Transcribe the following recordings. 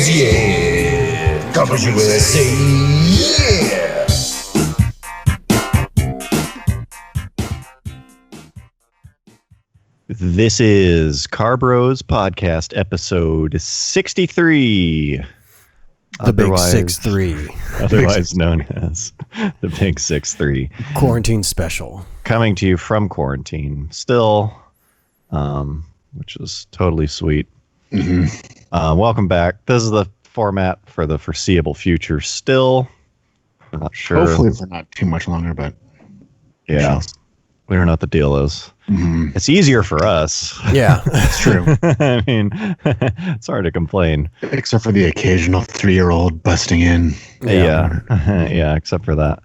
yeah. Campus USA, yeah. This is Car Bros Podcast episode 63. The Big 6-3. Otherwise known as the Big 6-3. Quarantine special. Coming to you from quarantine still, which is totally sweet. Mm-hmm. Welcome back. This is the format for the foreseeable future still. I'm not sure. Hopefully for not too much longer, but yeah, we don't know what the deal is. Mm-hmm. It's easier for us. Yeah, That's true. I mean, it's hard to complain. Except for the occasional 3-year-old busting in. Yeah. Yeah, except for that.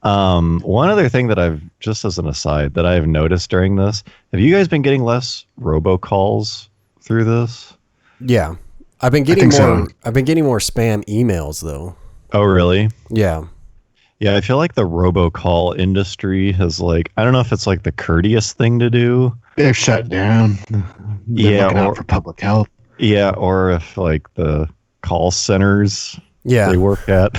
One other thing that I've, just as an aside, that I've noticed during this, have you guys been getting less robocalls through this? yeah. I've been getting more. so. I've been getting more spam emails though. Oh, really? Yeah. Yeah, I feel like the robocall industry has, like, I don't know if it's like the courteous thing to do. They're shut down. They're Yeah, looking or- out for public health. Yeah, or if like the call centers Yeah. they work at.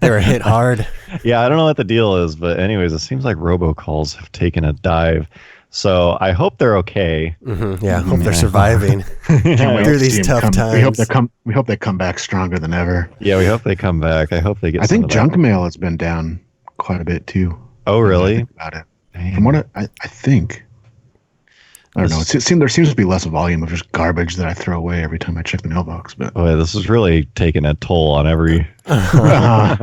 They were hit hard. Yeah, I don't know what the deal is, but anyways, it seems like robocalls have taken a dive. So I hope they're okay. Yeah. Hope they're surviving Can't wait through to see these them tough come. We hope times. we hope they come back stronger than ever. Yeah, we hope they come back. I hope they get I some think of that. junk mail has been down quite a bit too. Oh, I really? think about it. From what I think. I don't know. There seems to be less volume of just garbage that I throw away every time I check the mailbox. But Boy, this is really taking a toll on every. yeah,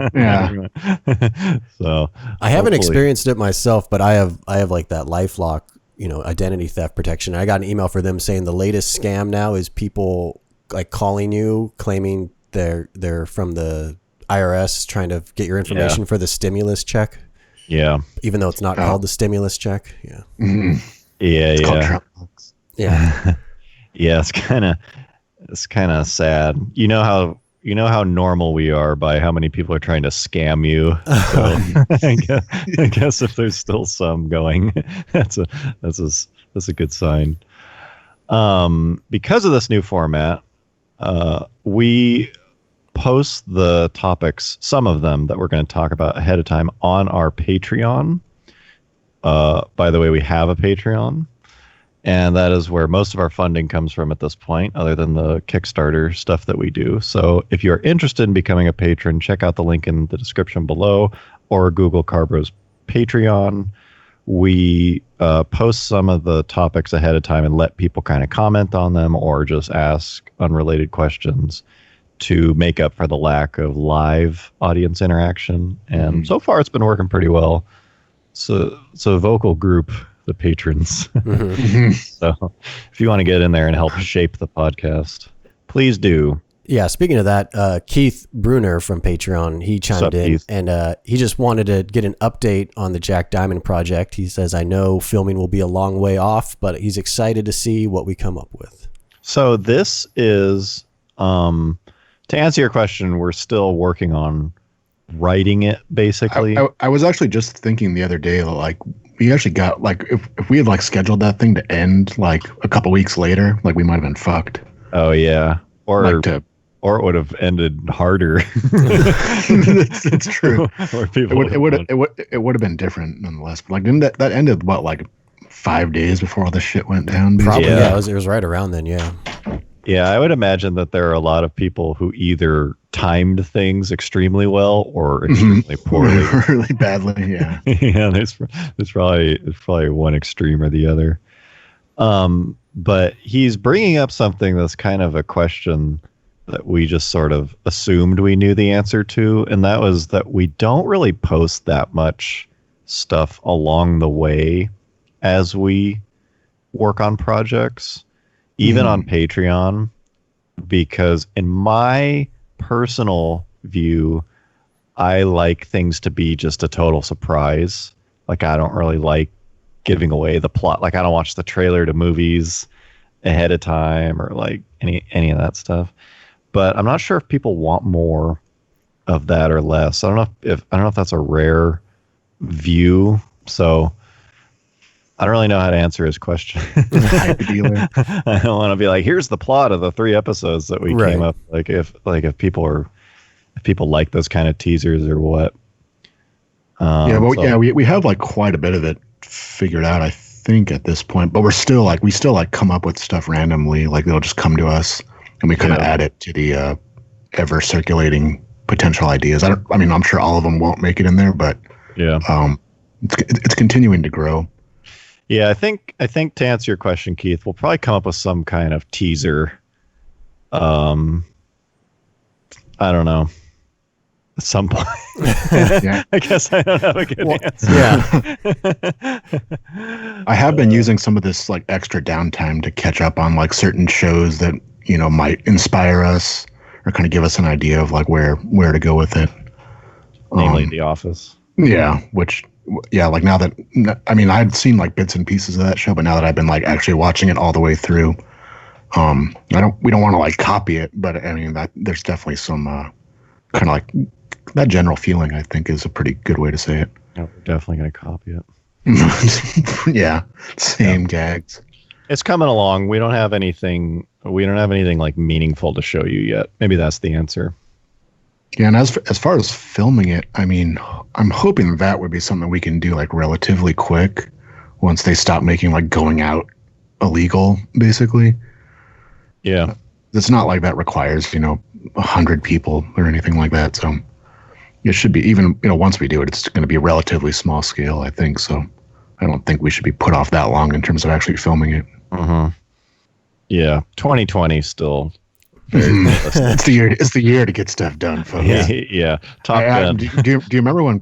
So I haven't hopefully- experienced it myself, but I have like that LifeLock, identity theft protection. I got an email for them saying the latest scam now is people like calling you, claiming they're from the IRS, trying to get your information for the stimulus check, Yeah, even though it's not called the stimulus check. Yeah. yeah, it's called yeah, Trump books. Yeah. yeah. It's kind of sad. You know how normal we are by how many people are trying to scam you. So I guess if there's still some going, that's a good sign. Because of this new format, we post the topics, some of them that we're going to talk about ahead of time, on our Patreon. By the way, we have a Patreon, and that is where most of our funding comes from at this point, other than the Kickstarter stuff that we do. So if you're interested in becoming a patron, check out the link in the description below, or Google Carbro's Patreon. We post some of the topics ahead of time and let people kind of comment on them or just ask unrelated questions to make up for the lack of live audience interaction. And so far it's been working pretty well. So it's a vocal group, the patrons. So if you want to get in there and help shape the podcast, please do. Yeah, speaking of that, Keith Bruner from Patreon, he chimed Sup, in, Keith? and he just wanted to get an update on the Jack Diamond project. He says, I know filming will be a long way off, but he's excited to see what we come up with. So this is, to answer your question, we're still working on writing it, basically. I was actually just thinking the other day, like, we actually got, like, if we had, like, scheduled that thing to end, like, a couple weeks later, like, we might have been fucked. Oh, yeah. Or it would have ended harder. It's true. Or people It would have been different nonetheless. But, like, didn't that ended, what, like, 5 days before all this shit went down? Probably, basically? yeah, it was right around then, yeah. Yeah, I would imagine that there are a lot of people who either timed things extremely well or extremely poorly. Really badly, yeah. Yeah, there's probably one extreme or the other. But he's bringing up something that's kind of a question that we just sort of assumed we knew the answer to, and that was that we don't really post that much stuff along the way as we work on projects, even on Patreon, because in my personal view, I like things to be just a total surprise. Like, I don't really like giving away the plot. Like, I don't watch the trailer to movies ahead of time or like any of that stuff. But I'm not sure if people want more of that or less. I don't know if that's a rare view. So I don't really know how to answer his question. Hype dealer. I don't want to be like, here's the plot of the 3 episodes that we came up. Like if people like those kind of teasers or what. We have like quite a bit of it figured out, I think, at this point. But we still come up with stuff randomly. Like they'll just come to us, and we kind of add it to the ever circulating potential ideas. I'm sure all of them won't make it in there, but it's continuing to grow. Yeah, I think to answer your question, Keith, we'll probably come up with some kind of teaser. I don't know. At some point. I guess I don't have a good answer. Yeah. I have been using some of this like extra downtime to catch up on like certain shows that, might inspire us or kind of give us an idea of like where to go with it. Namely The Office. Yeah, like now that, I'd seen like bits and pieces of that show, but now that I've been like actually watching it all the way through, we don't want to like copy it, but there's definitely some kind of like that general feeling, I think, is a pretty good way to say it. Oh, we're definitely going to copy it. Yeah, same gags. It's coming along. We don't have anything like meaningful to show you yet. Maybe that's the answer. Yeah, and as far as filming it, I'm hoping that would be something we can do like relatively quick once they stop making like going out illegal, basically. Yeah. It's not like that requires, 100 people or anything like that. So it should be, even, once we do it, it's going to be a relatively small scale, I think. So I don't think we should be put off that long in terms of actually filming it. Uh-huh. Yeah. 2020 still. It's the year to get stuff done, folks. Yeah. Top Gun. Do you remember when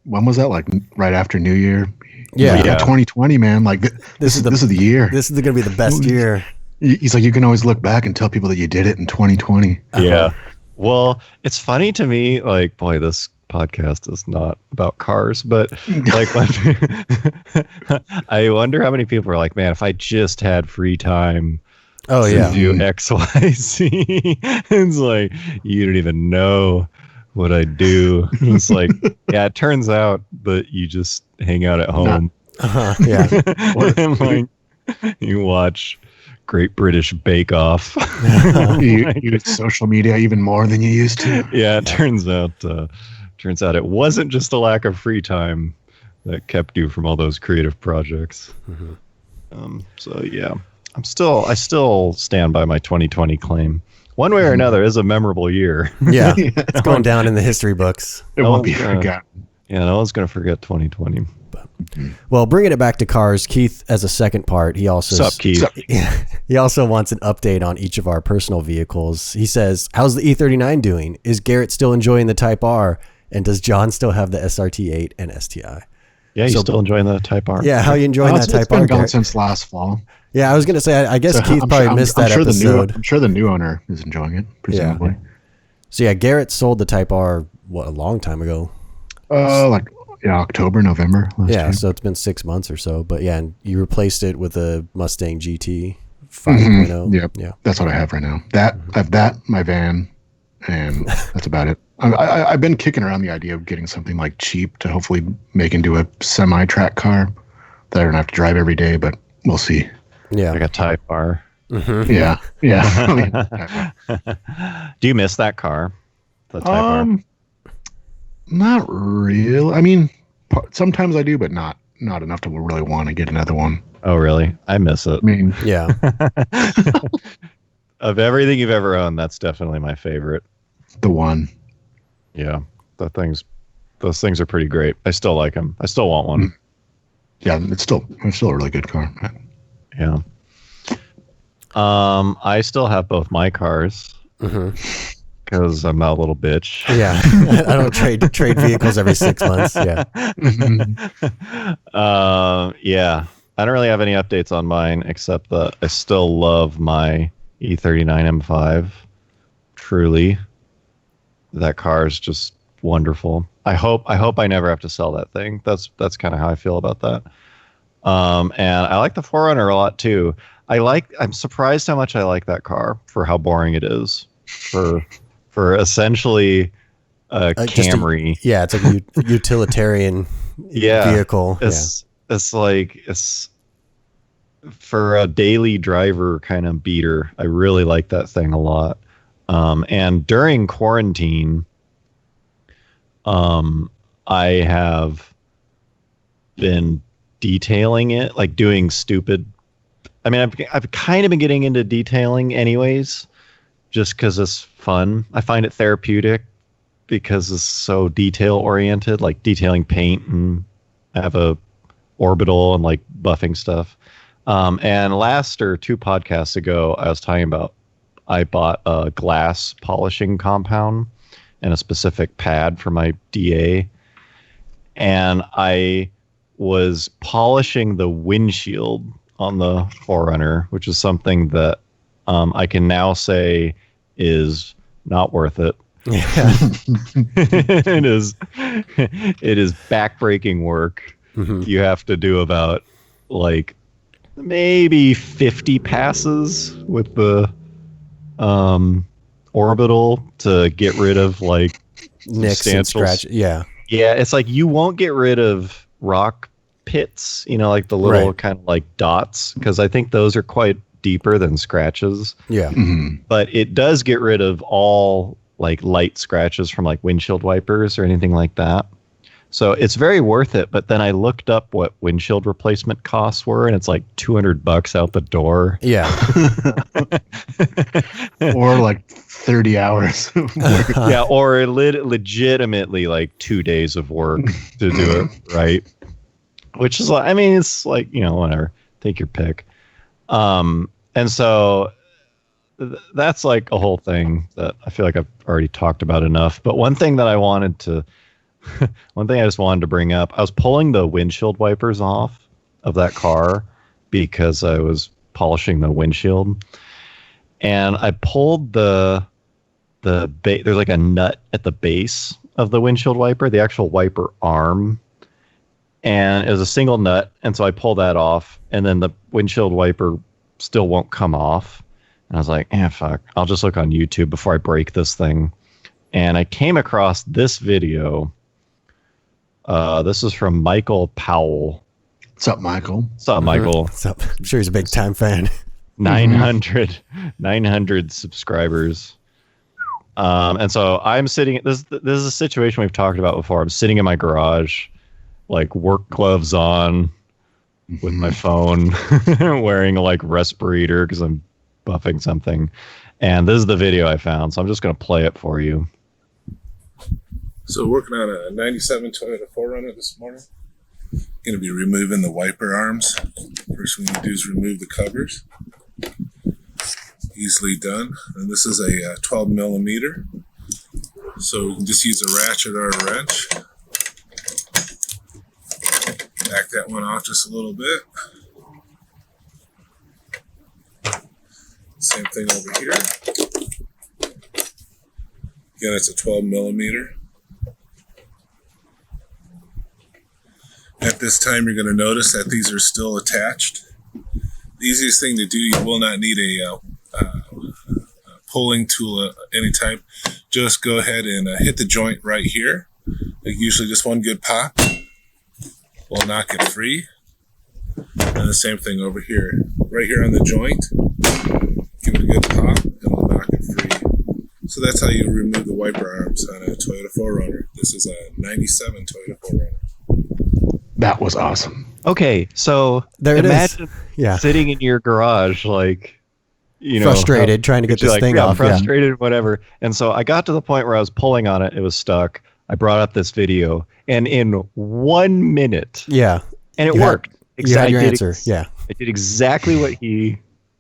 when was that? Like right after New Year? Yeah. 2020, man. Like this is the year. This is going to be the best year. He's like, you can always look back and tell people that you did it in 2020. Yeah. Well, it's funny to me, like, boy, this podcast is not about cars, but like, I wonder how many people are like, man, if I just had free time to do X, Y, Z, it's like, you don't even know what I do. It's like, yeah, it turns out that you just hang out at home. And like, you watch Great British Bake Off. You use social media even more than you used to. Yeah, it turns out it wasn't just a lack of free time that kept you from all those creative projects. Mm-hmm. So yeah, I still stand by my 2020 claim. One way or another, is a memorable year. Yeah, it's going down in the history books. It won't be forgotten. Yeah, no one's gonna forget 2020. Well, bringing it back to cars, Keith, as a second part, he also What's up, Keith? He also wants an update on each of our personal vehicles. He says, "How's the E39 doing? Is Garrett still enjoying the Type R? And does John still have the SRT8 and STI?" Yeah, you still enjoying the Type R? Yeah, how are you enjoying that Type R? It's been gone Garrett? since last fall. Yeah, I was gonna say, I guess Keith probably missed that episode. I'm sure the new owner is enjoying it, presumably. Yeah. So yeah, Garrett sold the Type R a long time ago. October, November. Year. So it's been 6 months or so. But yeah, and you replaced it with a Mustang GT 5.0. Mm-hmm. Yep. Yeah, that's what I have right now. I have my van, and that's about it. I've been kicking around the idea of getting something like cheap to hopefully make into a semi-track car that I don't have to drive every day, but we'll see. Yeah, like a Type R. Mm-hmm. Yeah. Do you miss that car? The Type R? Not real. Sometimes I do, but not enough to really want to get another one. Oh, really? I miss it. Yeah. Of everything you've ever owned, that's definitely my favorite. The one. Yeah, those things are pretty great. I still like them. I still want one. Yeah, it's still a really good car. Yeah. I still have both my cars. Mm-hmm. Because I'm not a little bitch. Yeah, I don't trade vehicles every 6 months. Yeah. Yeah, I don't really have any updates on mine except that I still love my E39 M5. Truly, that car is just wonderful. I hope I never have to sell that thing. That's kind of how I feel about that. And I like the 4Runner a lot too. I'm surprised how much I like that car for how boring it is. For essentially a Camry. It's a utilitarian vehicle. it's for a daily driver kind of beater. I really like that thing a lot. And during quarantine, I have been detailing it, like doing stupid. I mean, I've kind of been getting into detailing anyways, just because it's fun. I find it therapeutic because it's so detail oriented, like detailing paint, and I have a orbital and like buffing stuff. And last or 2 podcasts ago, I was talking about I bought a glass polishing compound and a specific pad for my DA. And I was polishing the windshield on the 4Runner, which is something that I can now say is not worth it. Yeah. It is backbreaking work. Mm-hmm. You have to do about like maybe 50 passes with the orbital to get rid of like Nicks and scratch. Yeah. Yeah, it's like you won't get rid of rock pits, like the little kind of like dots, because I think those are quite deeper than scratches. Yeah. Mm-hmm. But it does get rid of all like light scratches from like windshield wipers or anything like that. So it's very worth it. But then I looked up what windshield replacement costs were, and it's like $200 out the door. Yeah. Or like 30 hours. Yeah, or legitimately like 2 days of work to do it right. Which is like, I mean, it's like, whatever. Take your pick. And so that's like a whole thing that I feel like I've already talked about enough. But one thing I just wanted to bring up, I was pulling the windshield wipers off of that car because I was polishing the windshield. And I pulled there's like a nut at the base of the windshield wiper, the actual wiper arm. And it was a single nut. And so I pulled that off, and then the windshield wiper still won't come off. And I was like, fuck, I'll just look on YouTube before I break this thing. And I came across this video. This is from Michael Powell. What's up, Michael? What's up, Michael? What's up? I'm sure he's a big time fan. 900 subscribers. And so I'm sitting, this is a situation we've talked about before. I'm sitting in my garage, like work gloves on with my phone, wearing a like respirator because I'm buffing something. And this is the video I found. So I'm just going to play it for you. So working on a 97 Toyota 4Runner this morning. Going to be removing the wiper arms. First thing you do is remove the covers. Easily done. And this is a 12 millimeter. So we can just use a ratchet or a wrench. Back that one off just a little bit. Same thing over here. Again, it's a 12 millimeter. At this time, you're going to notice that these are still attached. The easiest thing to do, you will not need a pulling tool of any type. Just go ahead and hit the joint right here. Like usually just one good pop will knock it free. And the same thing over here. Right here on the joint, give it a good pop and it'll knock it free. So that's how you remove the wiper arms on a Toyota 4Runner. This is a 97 Toyota 4Runner. That was awesome. Okay, so There it is. imagine Yeah. sitting in your garage, like, Frustrated, trying to get this thing off. Frustrated, whatever. And so I got to the point where I was pulling on it. It was stuck. I brought up this video, and in 1 minute, Yeah. and it You had- worked. You had your I did answer. Yeah. I did exactly what he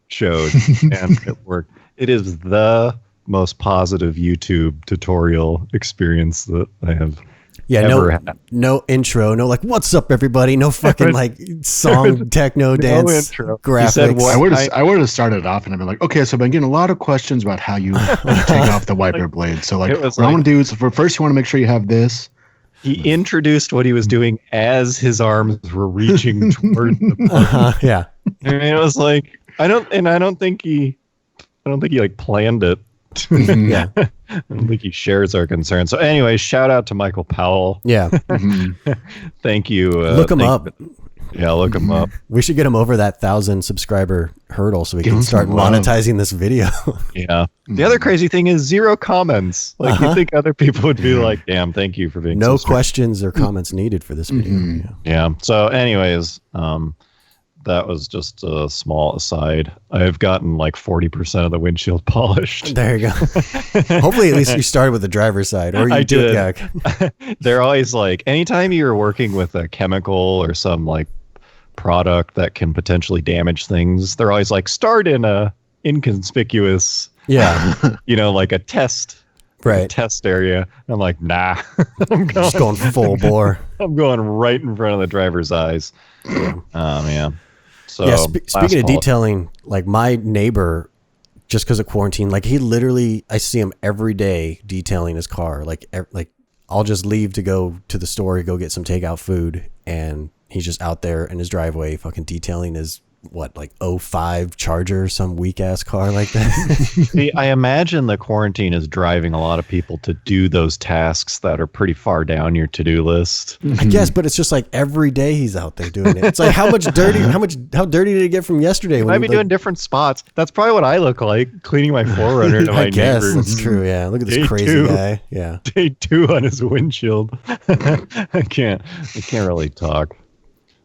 showed, and it worked. It is the most positive YouTube tutorial experience that I have Yeah. ever had. No intro. No like, what's up, everybody? No fucking like song, techno, dance, intro. He graphics. said what- I would have started it off and I'd been like, okay, so I've been getting a lot of questions about how you take off the wiper blade. So like, it was what I like- want to do is first you want to make sure you have this. He introduced what he was doing as his arms were reaching toward the Yeah. I mean, it was like I don't think he like planned it. Yeah. I don't think he shares our concern. So anyway, shout out to Michael Powell. Yeah. Mhm. Thank you. Look him up. Yeah, look him up. We should get him over that 1,000 subscriber hurdle so we Give can him start some love. monetizing this video. Yeah. The other crazy thing is 0 comments. Like you think other people would be like, "Damn, thank you for being No so strict." questions or comments needed for this video. Yeah. Yeah. So, anyways, that was just a small aside. I've gotten like 40% of the windshield polished. There you go. Hopefully, at least you started with the driver's side, or you I do it. did. Yeah. They're always like, anytime you're working with a chemical or some like product that can potentially damage things, they're always like, start in a inconspicuous, Yeah. like a test Right. area. And I'm like, nah. Just going full bore. I'm going right in front of the driver's eyes. Oh man. So Yeah. Speaking of detailing, like my neighbor, just because of quarantine, like he literally, I see him every day detailing his car. Like I'll just leave to go to the store, go get some takeout food, and he's just out there in his driveway, fucking detailing his like 05 Charger, some weak ass car like that. See, I imagine the quarantine is driving a lot of people to do those tasks that are pretty far down your to-do list. I guess, but it's just like every day he's out there doing it. It's like how dirty did it get from yesterday? I'd be doing different spots. That's probably what I look like, cleaning my Forerunner to my I guess neighbors. that's true. Yeah, look at this Day crazy 2. guy. Yeah, Day 2 on his windshield. I can't really talk.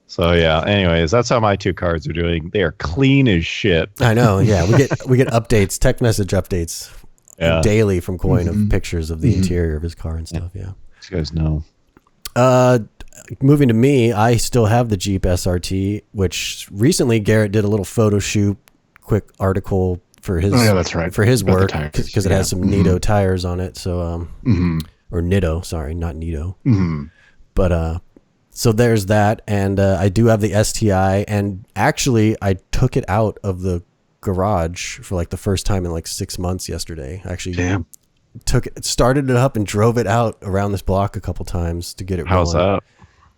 So yeah, anyways, that's how my 2 cars are doing. They are clean as shit. I know. Yeah, we get updates, text message updates daily from Coin of pictures of the interior of his car and stuff. Yeah, you guys know. Moving to me, I still have the Jeep SRT, which recently Garrett did a little photo shoot, quick article for his. Oh yeah, that's right. For his About the work, tires. because it has some Nitto tires on it. So or Nitto, sorry, not Nitto. But so there's that, and I do have the STI, and actually I took it out of the garage for like the first time in like 6 months yesterday. I actually started it up and drove it out around this block a couple times to get it How's rolling. that?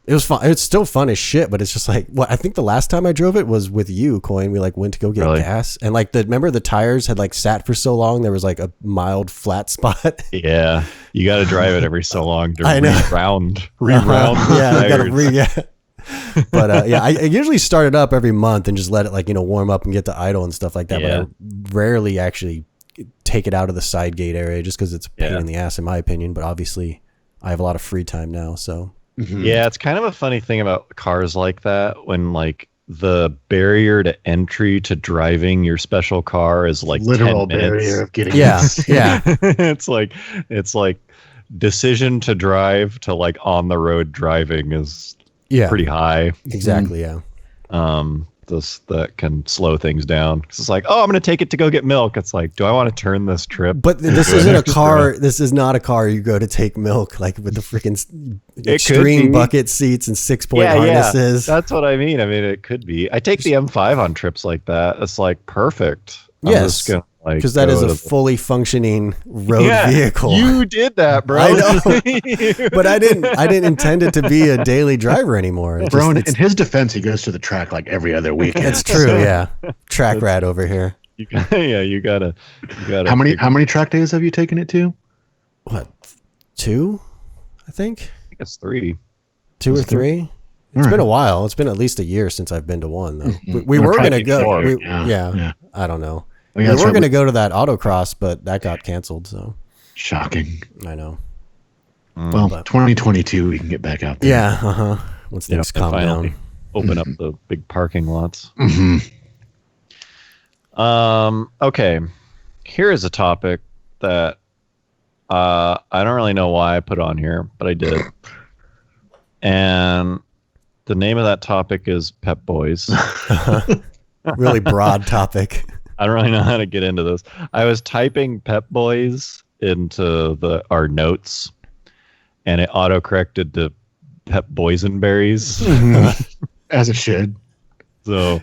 It was fun. It's still fun as shit, but it's just like, I think the last time I drove it was with you, Coin. We like went to go get gas, and like remember the tires had like sat for so long, there was like a mild flat spot. Yeah, you got to drive it every so long to reround. Yeah, I gotta But yeah, I usually start it up every month and just let it warm up and get to idle and stuff like that. Yeah. But I rarely actually take it out of the side gate area just because it's a pain in the ass, in my opinion. But obviously, I have a lot of free time now, so. Yeah, it's kind of a funny thing about cars like that when like the barrier to entry to driving your special car is like literal 10 minutes. barrier of getting Yeah. it's like decision to drive to like on the road driving is pretty high. Exactly. Yeah. That can slow things down. It's like, I'm going to take it to go get milk. It's like, do I want to turn this trip? But this isn't a car. This is not a car you go to take milk, like with the freaking extreme bucket seats and 6-point harnesses. Yeah. That's what I mean. I mean, it could be. I take the M5 on trips like that. It's like perfect. Yes. Because that is a fully functioning road vehicle. You did that, bro. I know, but I didn't intend it to be a daily driver anymore. Bro, in his defense, he goes to the track like every other weekend. It's true, yeah. Track rat over here. You gotta. How many track days have you taken it to? What, 2? I think it's 3. 2 or 3. It's been a while. It's been at least a year since I've been to one, though. We were gonna go. Yeah. I don't know. We were going to go to that autocross, but that got canceled. So shocking. I know. Well, 2022, we can get back out there. Yeah. Once things calm down, open up the big parking lots. Okay. Here is a topic that I don't really know why I put on here, but I did. And the name of that topic is Pep Boys. Really broad topic. I don't really know how to get into this. I was typing Pep Boys into our notes, and it auto-corrected to Pep Boysenberries. As it should. So,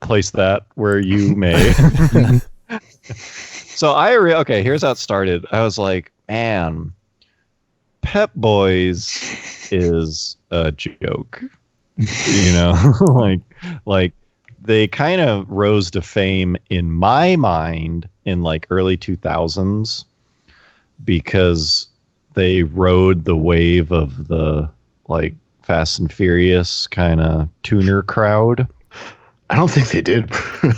place that where you may. So, okay, here's how it started. I was like, man, Pep Boys is a joke. Like they kind of rose to fame in my mind in like early 2000s because they rode the wave of the like Fast and Furious kind of tuner crowd. I don't think they did.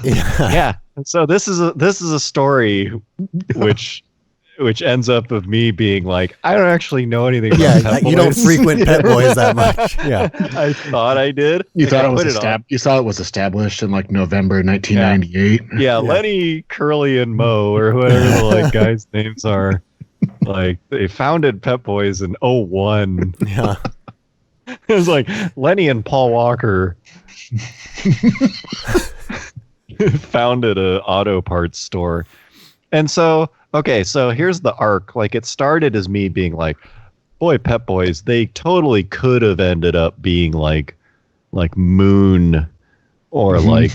Yeah. So this is a story which ends up of me being like, I don't actually know anything about Pep you Boys. don't frequent Pep Boys that much. Yeah. I thought I did. You Like, thought I it was put on. you thought it was established in like November 1998. Yeah, Lenny, Curly, and Mo, or whoever the like guys' names are. Like they founded Pep Boys in 01. Yeah. It was like Lenny and Paul Walker founded a auto parts store. And so, okay, so here's the arc. Like it started as me being like, boy, Pep Boys, they totally could have ended up being like Moon or like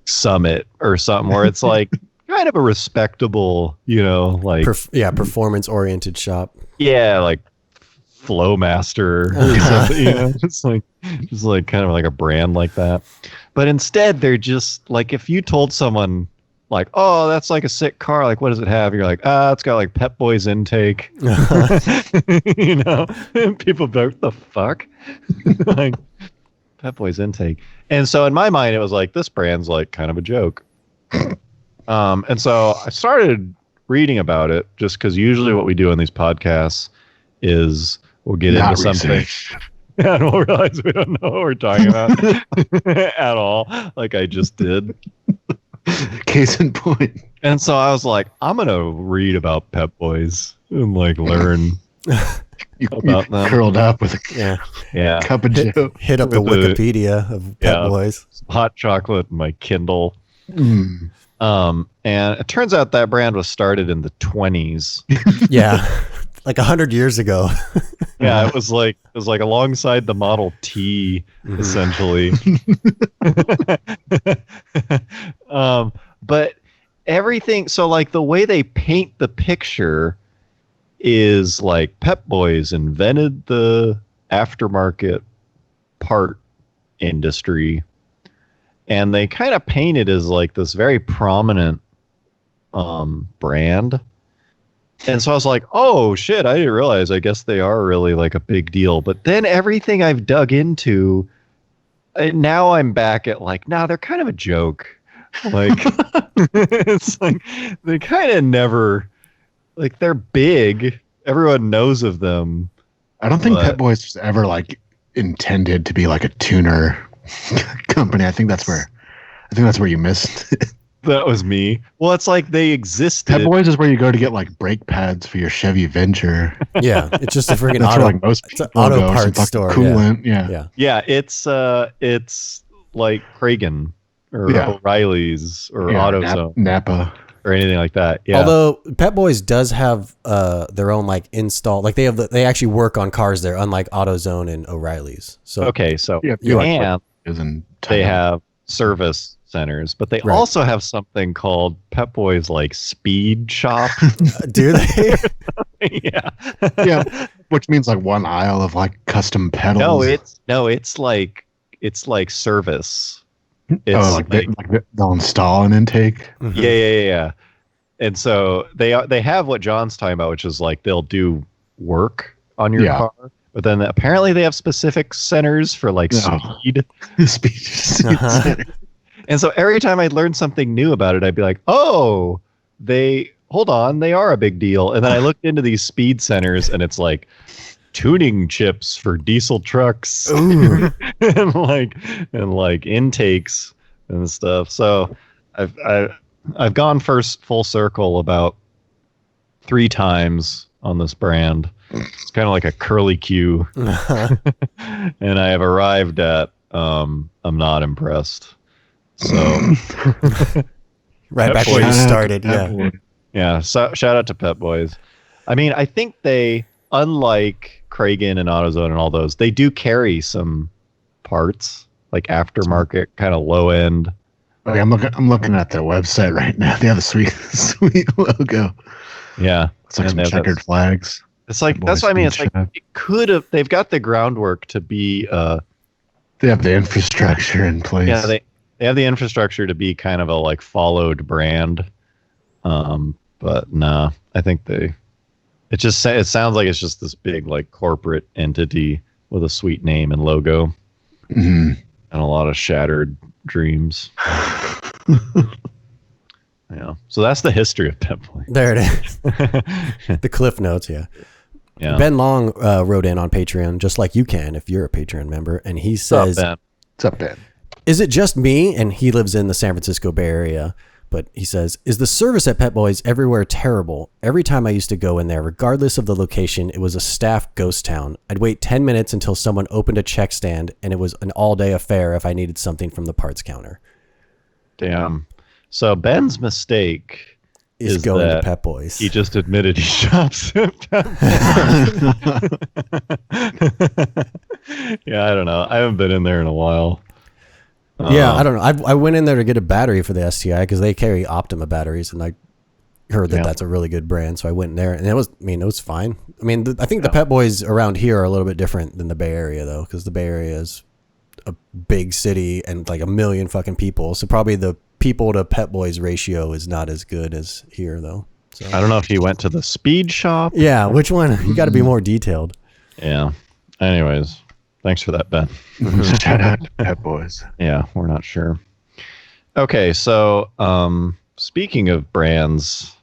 Summit or something where it's like kind of a respectable, like performance oriented shop. Yeah, like Flowmaster or something, just like kind of like a brand like that. But instead they're just like, if you told someone like, oh, that's like a sick car, like what does it have? You're like, it's got like Pep Boys intake. People be like, what the fuck? Like Pep Boys intake. And so in my mind it was like, this brand's like kind of a joke. And so I started reading about it just because usually what we do in these podcasts is we'll get into something and we'll realize we don't know what we're talking about at all, like I just did. Case in point. And so I was like, I'm going to read about Pep Boys and like learn about them. Curled up with a cup of Joe. Hit up the Wikipedia of Pep Boys. Hot chocolate and my Kindle. Mm. And it turns out that brand was started in the 20s. Yeah. Like 100 years ago. Yeah, it was like alongside the Model T, essentially. But everything, so like the way they paint the picture is like Pep Boys invented the aftermarket part industry, and they kind of paint it as like this very prominent brand. And so I was like, oh shit, I didn't realize, I guess they are really like a big deal. But then everything I've dug into, now I'm back at like, nah, they're kind of a joke. Like, it's like, they kind of never, like they're big. Everyone knows of them. I don't think Pep Boys was ever like intended to be like a tuner company. I think that's where you missed it. That was me. Well, it's like they existed. Pep Boys is where you go to get like brake pads for your Chevy Venture. Yeah, it's just a freaking That's where, like, most it's an auto go, parts store. Coolant. Yeah, it's like Kragen or O'Reilly's or AutoZone, Napa, or anything like that. Yeah. Although Pep Boys does have their own like install, like they actually work on cars there, unlike AutoZone and O'Reilly's. So okay, so and they have service centers, but they also have something called Pep Boys like Speed Shop. Do they? Yeah, which means like one aisle of like custom pedals. It's like service. It's they'll install an intake. Mm-hmm. Yeah. And so they have what John's talking about, which is like they'll do work on your car, but then apparently they have specific centers for like speed. Speed. And so every time I'd learn something new about it, I'd be like, oh, they are a big deal. And then I looked into these speed centers and it's like tuning chips for diesel trucks and like intakes and stuff. So I've gone full circle about 3 times on this brand. It's kind of like a curly Q. And I have arrived at I'm not impressed. So right back where you started. Yeah. So shout out to Pep Boys. I mean, I think they, unlike Kragen and AutoZone and all those, they do carry some parts like aftermarket, kind of low end. Okay, I'm looking at their website right now. They have a sweet logo. Yeah, it's like some checkered flags. It's like that's what I mean. It's like it could have. They've got the groundwork to be. They have the infrastructure in place. Yeah, they have the infrastructure to be kind of a like followed brand. But I think it sounds like it's just this big like corporate entity with a sweet name and logo, and a lot of shattered dreams. Yeah. So that's the history of Pet Boys. There it is. The Cliff Notes, yeah. Ben Long wrote in on Patreon, just like you can if you're a Patreon member, and he says, What's up, Ben? Is it just me? And he lives in the San Francisco Bay Area, but he says, is the service at Pet Boys everywhere terrible? Every time I used to go in there, regardless of the location, it was a staff ghost town. I'd wait 10 minutes until someone opened a check stand, and it was an all-day affair if I needed something from the parts counter. Damn. So Ben's mistake is going to Pet Boys. He just admitted he shops at Pet Boys. Yeah, I don't know. I haven't been in there in a while. Yeah, I don't know. I went in there to get a battery for the STI because they carry Optima batteries, and I heard that that's a really good brand. So I went in there, and it was fine. I mean, I think the Pet Boys around here are a little bit different than the Bay Area, though, because the Bay Area is a big city and like 1 million fucking people. So probably the people to Pet Boys ratio is not as good as here, though. So I don't know if he went to the speed shop. Yeah, which one? You got to be more detailed. Yeah. Anyways, thanks for that, Ben. Shout out to Pet Boys. Yeah, we're not sure. Okay, so speaking of brands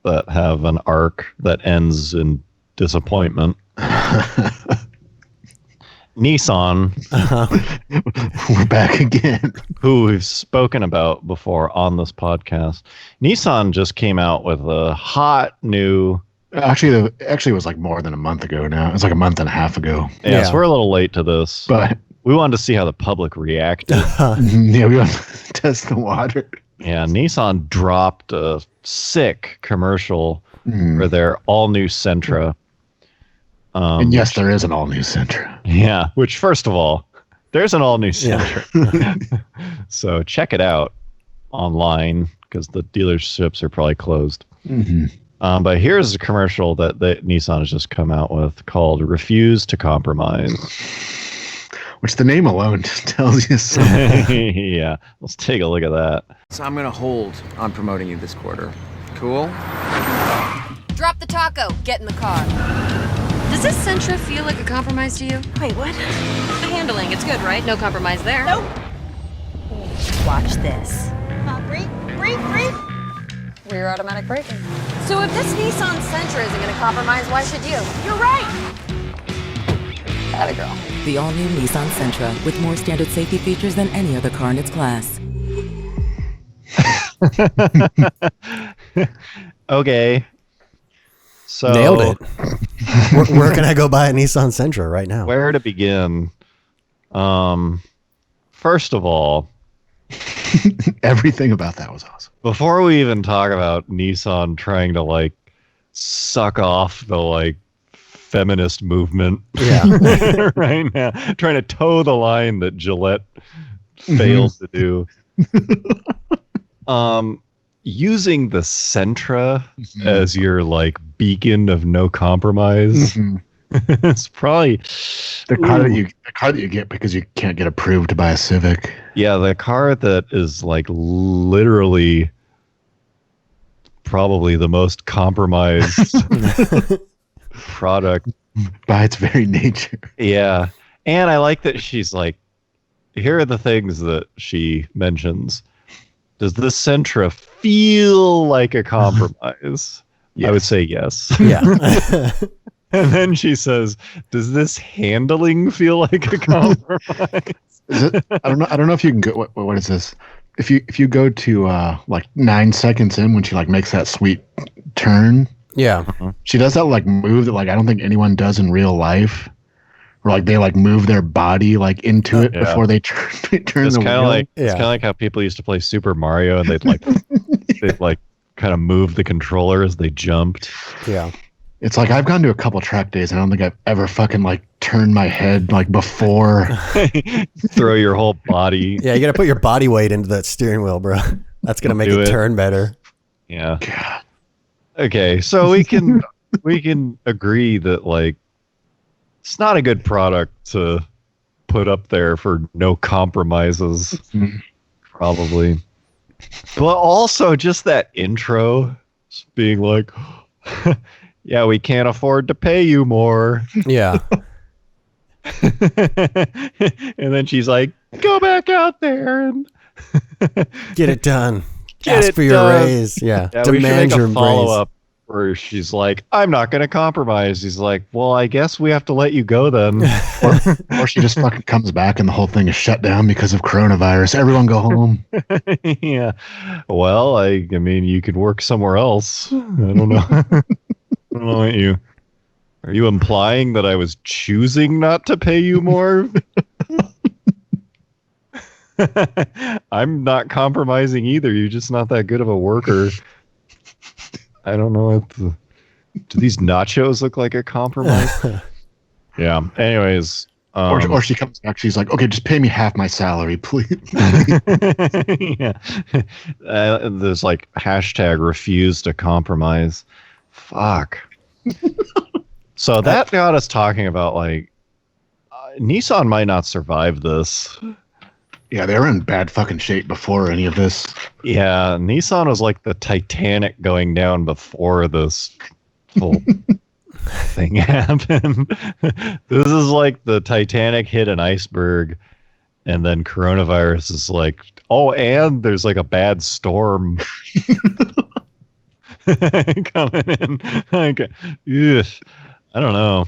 that have an arc that ends in disappointment, Nissan, we're back again. who we've spoken about before on this podcast. Nissan just came out with a hot new... Actually, it was like more than a month ago now. It's like a month and a half ago. Yeah, so we're a little late to this. But we wanted to see how the public reacted. Yeah, we want to test the water. Yeah, Nissan dropped a sick commercial for their all-new Sentra. And yes, there is an all-new Sentra. Yeah, which, first of all, there's an all-new Sentra. So check it out online, because the dealerships are probably closed. But here's a commercial that Nissan has just come out with called Refuse to Compromise. Which the name alone just tells you something. Yeah, let's take a look at that. So I'm going to hold on promoting you this quarter. Cool? Drop the taco. Get in the car. Does this Sentra feel like a compromise to you? Wait, what? The handling, it's good, right? No compromise there. Nope. Watch this. Breathe. Rear automatic braking. So if this Nissan Sentra isn't going to compromise, why should you? You're right. Atta girl. The all-new Nissan Sentra with more standard safety features than any other car in its class. Okay. So nailed it. Where can I go buy a Nissan Sentra right now? Where to begin? First of all, everything about that was awesome. Before we even talk about Nissan trying to like suck off the like feminist movement, right now, trying to toe the line that Gillette failed to do. Using the Sentra as your like beacon of no compromise. It's probably the car that you get because you can't get approved to buy a Civic. Yeah, the car that is like literally probably the most compromised product by its very nature. Yeah. And I like that she's like, here are the things that she mentions. Does this Sentra feel like a compromise? Yes. I would say yes. Yeah. And then she says, does this handling feel like a compromise? Is it? I don't know if you can go. What is this? If you go to like 9 seconds in when she like makes that sweet turn. Yeah. She does that like move that like I don't think anyone does in real life. Or like they like move their body like into it before they turn it's the wheel. It's kind of like how people used to play Super Mario and they'd like kind of move the controller as they jumped. Yeah. It's like I've gone to a couple track days and I don't think I've ever fucking like turned my head like before. Throw your whole body. Yeah, you got to put your body weight into that steering wheel, bro. That's going to make it turn better. Yeah. God. Okay, so we can agree that like it's not a good product to put up there for no compromises, probably. But also just that intro being like, yeah, we can't afford to pay you more. Yeah. And then she's like, go back out there and Get it done. Get Ask it for your done. raise. Yeah. Yeah, we should Demand make your a raise. follow-up where she's like, I'm not going to compromise. He's like, well, I guess we have to let you go then. Or she just fucking comes back and the whole thing is shut down because of coronavirus. Everyone go home. Yeah. Well, I mean, you could work somewhere else. I don't know. I don't know what you... Are you implying that I was choosing not to pay you more? I'm not compromising either. You're just not that good of a worker. I don't know what the... Do these nachos look like a compromise? Yeah. Anyways. Or she comes back. She's like, okay, just pay me half my salary, please. Yeah. There's like hashtag refuse to compromise. Fuck. So that got us talking about like Nissan might not survive this. Yeah, they were in bad fucking shape before any of this. Yeah, Nissan was like the Titanic going down before this whole thing happened. This is like the Titanic hit an iceberg, and then coronavirus is like, oh, and there's like a bad storm coming in. Like, ugh, I don't know.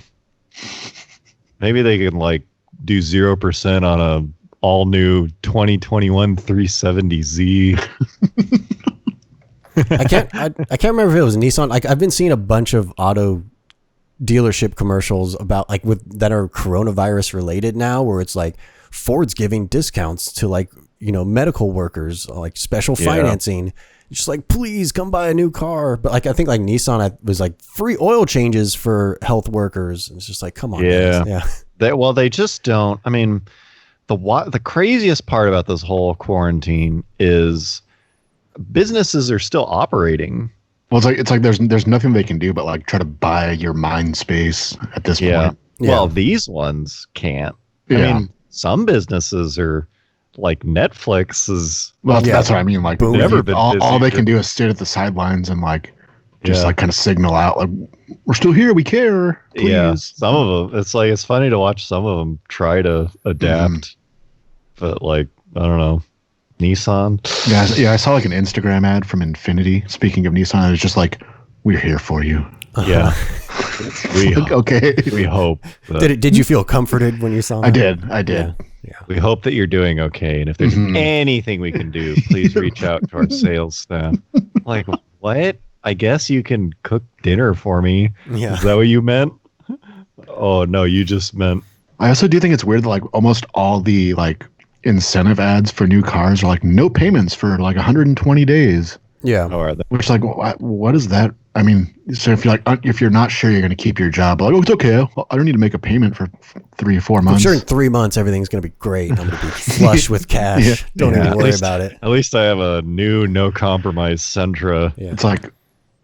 Maybe they can like do 0% on a all new 2021 370Z. I can't remember if it was Nissan. Like I've been seeing a bunch of auto dealership commercials about like that are coronavirus related now, where it's like Ford's giving discounts to like, you know, medical workers, like special financing. It's just like, please come buy a new car. But like I think like Nissan was like free oil changes for health workers. It's just like, come on, yeah, guys. Yeah. They just don't. I mean, the craziest part about this whole quarantine is businesses are still operating. Well, it's like there's nothing they can do but like try to buy your mind space at this point. Yeah. Well, these ones can't. Yeah. I mean, some businesses are like Netflix is. Well, that's what I mean. Like, never been all they busy. can do is sit at the sidelines and like just Yeah. like kind of signal out like we're still here, we care. Please. Yeah, some of them. It's funny to watch some of them try to adapt, but like I don't know, Nissan. Yeah, I saw like an Instagram ad from Infiniti. Speaking of Nissan, it was just like, "We're here for you." Yeah, Okay. We hope. Did you feel comforted when you saw that? I did. Yeah. We hope that you're doing okay, and if there's anything we can do, please reach out to our sales staff. Like, what? I guess you can cook dinner for me. Yeah. Is that what you meant? Oh no, you just meant. I also do think it's weird that like almost all the like incentive ads for new cars are like no payments for like 120 days. Yeah. Or Which like what is that? I mean, so if you're not sure you're going to keep your job, like, oh, it's okay. I don't need to make a payment for 3 or 4 months. I'm sure in 3 months everything's going to be great. I'm going to be flush with cash. Don't even worry about it. At least I have a new no compromise Sentra. Yeah. It's like,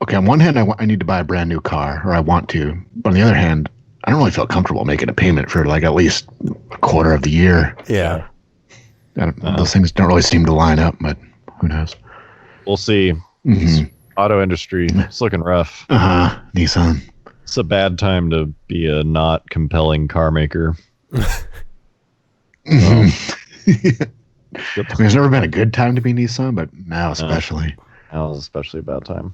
okay, on one hand, I need to buy a brand new car, or I want to. But on the other hand, I don't really feel comfortable making a payment for like at least a quarter of the year. Yeah. Those things don't really seem to line up, but who knows? We'll see. Auto industry, it's looking rough. Nissan. It's a bad time to be a not compelling car maker. There's never been a good time to be Nissan, but now especially. That was especially a bad time.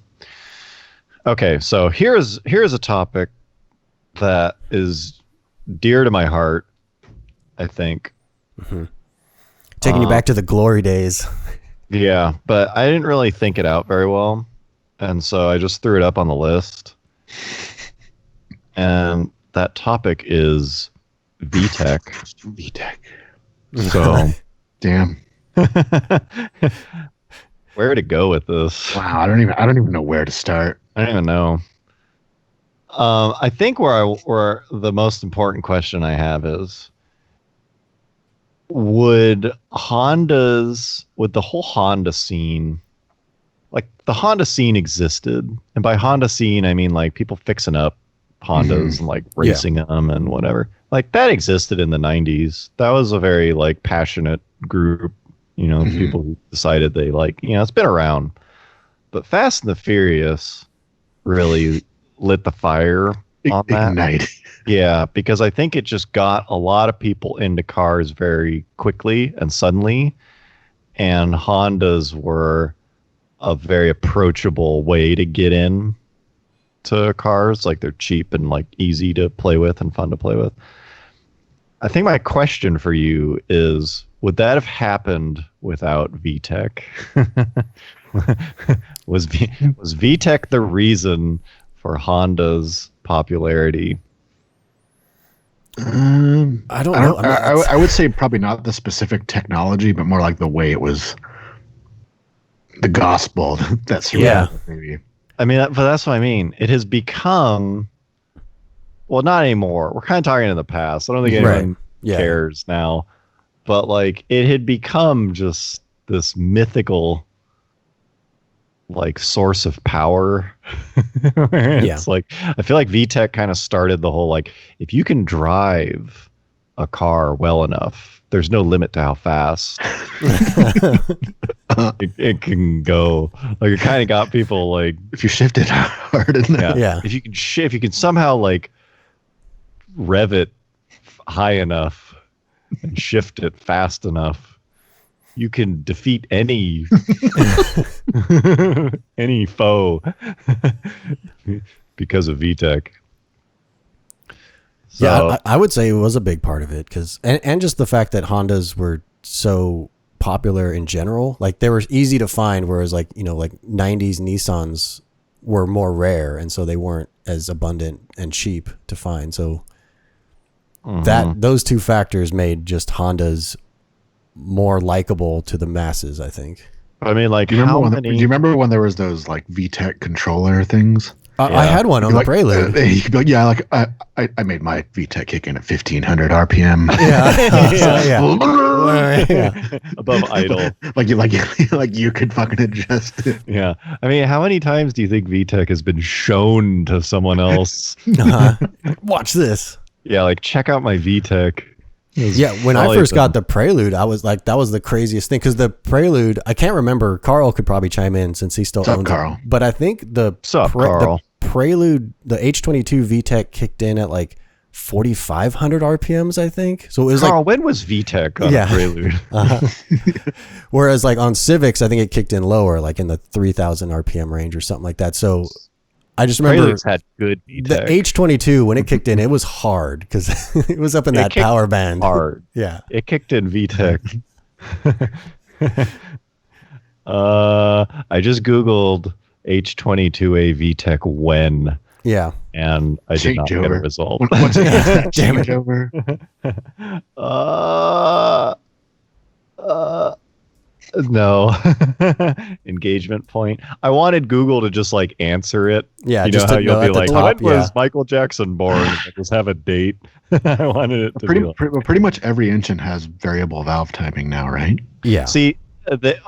Okay, so here's a topic that is dear to my heart, I think. Taking you back to the glory days. Yeah, but I didn't really think it out very well. And so I just threw it up on the list. And that topic is VTEC. VTEC. So, damn. Where to go with this? Wow, I don't even know where to start. I don't even know. I think where the most important question I have is, would the whole Honda scene, like the Honda scene existed, and by Honda scene I mean like people fixing up Hondas and like racing them and whatever, like that existed in the 90s. That was a very like passionate group, you know, people who decided they like, you know, it's been around. But Fast and the Furious really lit the fire on that. Ignite. Yeah, because I think it just got a lot of people into cars very quickly and suddenly, and Hondas were a very approachable way to get in to cars. Like they're cheap and like easy to play with and fun to play with. I think my question for you is, would that have happened without VTEC? Was VTEC the reason for Honda's popularity? I don't know. I would say probably not the specific technology, but more like the way it was, the gospel that surrounded it, maybe. I mean, but that's what I mean. It has become, well, not anymore. We're kind of talking in the past. I don't think anyone cares now. But like, it had become just this mythical, like, source of power. It's like, I feel like VTEC kind of started the whole, like, if you can drive a car well enough, there's no limit to how fast it can go. Like, it kind of got people like, if you shift it hard enough. If you can shift, you can somehow like rev it high enough and shift it fast enough, you can defeat any any foe because of VTEC. So, yeah, I would say it was a big part of it, because and just the fact that Hondas were so popular in general, like they were easy to find, whereas like, you know, like 90s Nissans were more rare, and so they weren't as abundant and cheap to find. So that those two factors made just Hondas more likable to the masses, I think. I mean, like, do you remember when there was those like VTEC controller things? I had one on the Prelude. You'd be like, yeah, like I made my VTEC kick in at 1500 RPM. Above idle. like you could fucking adjust it. Yeah, I mean, how many times do you think VTEC has been shown to someone else? Watch this. Yeah, like, check out my VTEC. Yeah, when I first got the Prelude, I was like, that was the craziest thing, because the Prelude, I can't remember. Carl could probably chime in since he still owns Carl? it. But I think the Prelude, the H22 VTEC kicked in at like 4,500 RPMs, I think. So it was Carl, when was VTEC on the Prelude? Whereas like on Civics, I think it kicked in lower, like in the 3,000 RPM range or something like that. So I just remember Preludes had good VTEC. The H22, when it kicked in, it was hard because it was up in that power band. Hard. Yeah. It kicked in VTEC. I just Googled H22A VTEC when. Yeah. And I did not get a result. What's it? Changeover? No. Engagement point. I wanted Google to just like answer it. Yeah, you know how you'll be like, when was Michael Jackson born? And just have a date. I wanted it to pretty much every engine has variable valve timing now, right? Yeah. See,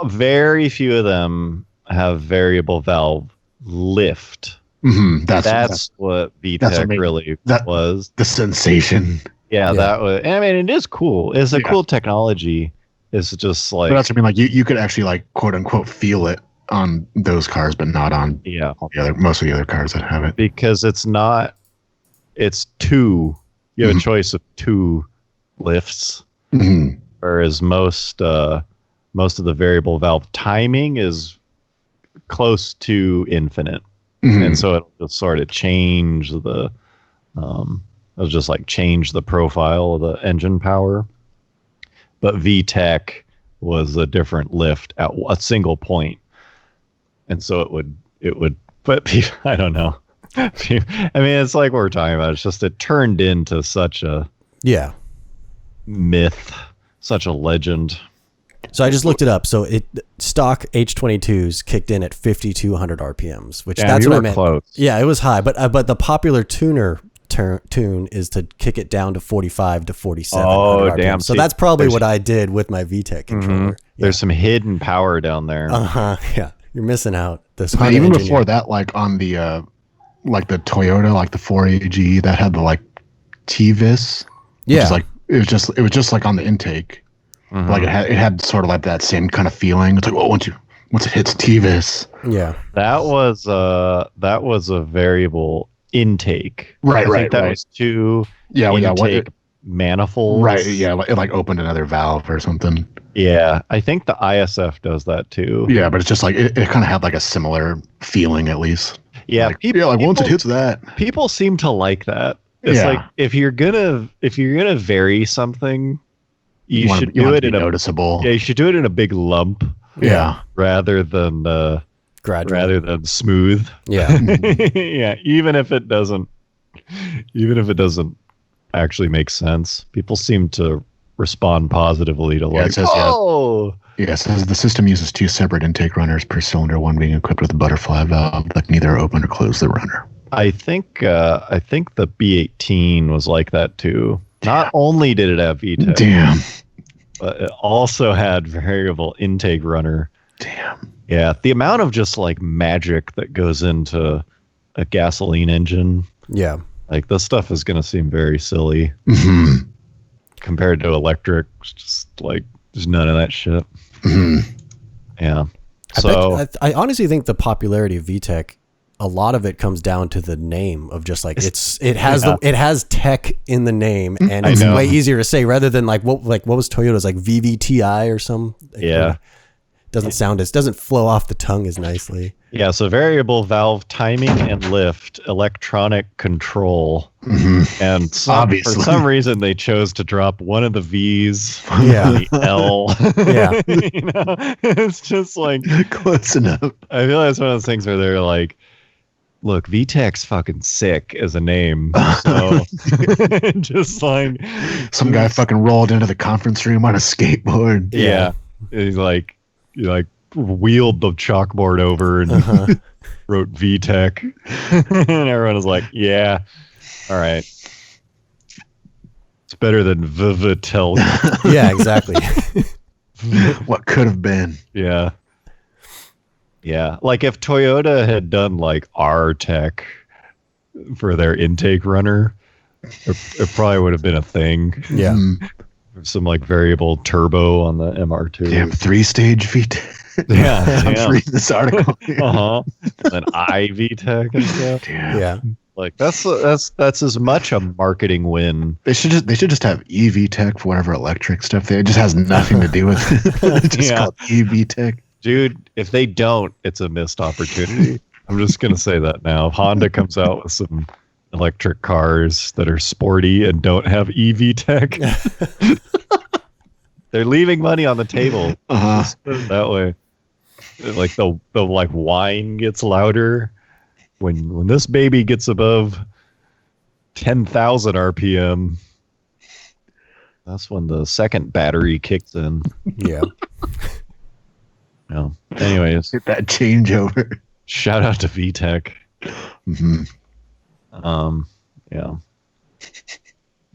very few of them have variable valve lift. Mm-hmm. That's what VTEC really was. The sensation. Yeah, that was. I mean, it is cool. It's a cool technology. It's just like. But that's what I mean. Like you could actually like quote unquote feel it on those cars, but not on most of the other cars that have it. Because it's not. It's two. You have a choice of two lifts, whereas most of the variable valve timing is close to infinite. And so it'll just sort of change the, it'll just like change the profile of the engine power. But VTEC was a different lift at a single point. And so it would put people, I don't know. I mean, it's like what we're talking about. It's just, it turned into such a myth, such a legend. So I just looked it up. So stock H22s kicked in at 5,200 RPMs, which that's what I meant. Close. Yeah, it was high, but the popular tune is to kick it down to 45 to 47. Oh, damn! So that's probably what I did with my VTEC controller. Yeah. There's some hidden power down there. Yeah, you're missing out. Even before that, like on the like the Toyota, like the 4AG that had the like TVIS. Yeah, like it was just like on the intake. Like it had sort of like that same kind of feeling. It's like, well, once it hits TVIS. Yeah. That was a variable intake. Right, I right, think that right. was two Yeah, intake manifolds. Right, yeah, it like opened another valve or something. Yeah, I think the ISF does that too. Yeah, but it's just like it kind of had like a similar feeling at least. Yeah, like, once it hits that, people seem to like that. It's like if you're gonna vary something, you should do it in noticeable. Yeah, you should do it in a big lump. Yeah, rather than gradual, rather than smooth. Yeah, yeah. Even if it doesn't actually make sense, people seem to respond positively to like. It says, it says the system uses 2 separate intake runners per cylinder, one being equipped with a butterfly valve that can either open or close the runner. I think the B18 was like that too. Not only did it have VTEC, damn, but it also had variable intake runner. Damn. Yeah, the amount of just like magic that goes into a gasoline engine. Yeah. Like this stuff is going to seem very silly compared to electric. Just like there's none of that shit. Yeah. So I honestly think the popularity of VTEC, a lot of it comes down to the name of just like it has tech in the name, and it's way easier to say rather than like what was Toyota's like VVTI or some. Yeah. Doesn't flow off the tongue as nicely. Yeah, so variable valve timing and lift, electronic control, and for some reason they chose to drop one of the V's, the L. Yeah, you know, it's just like close enough. I feel like it's one of those things where they're like, "Look, VTEC's fucking sick as a name." So just like some guy fucking rolled into the conference room on a skateboard. Yeah, he's like. You like wheeled the chalkboard over and wrote VTEC, and everyone was like, "Yeah, all right, it's better than Vivitel." Yeah, exactly. What could have been? Yeah, like if Toyota had done like R-Tech for their intake runner, it probably would have been a thing. Yeah. Some like variable turbo on the MR2. Damn, 3-stage VTEC. Yeah, I'm reading this article. And VTEC and stuff. Damn. Yeah, like that's as much a marketing win. They should just have EVTech for whatever electric stuff. It just has nothing to do with it. It's just called EVTech. Dude, if they don't, it's a missed opportunity. I'm just gonna say that now. If Honda comes out with some electric cars that are sporty and don't have EVTech, they're leaving money on the table. Just put it that way. Like the like whine gets louder when this baby gets above 10,000 RPM. That's when the second battery kicks in. Yeah. No. Anyways, Get that changeover. shout out to VTEC. Yeah.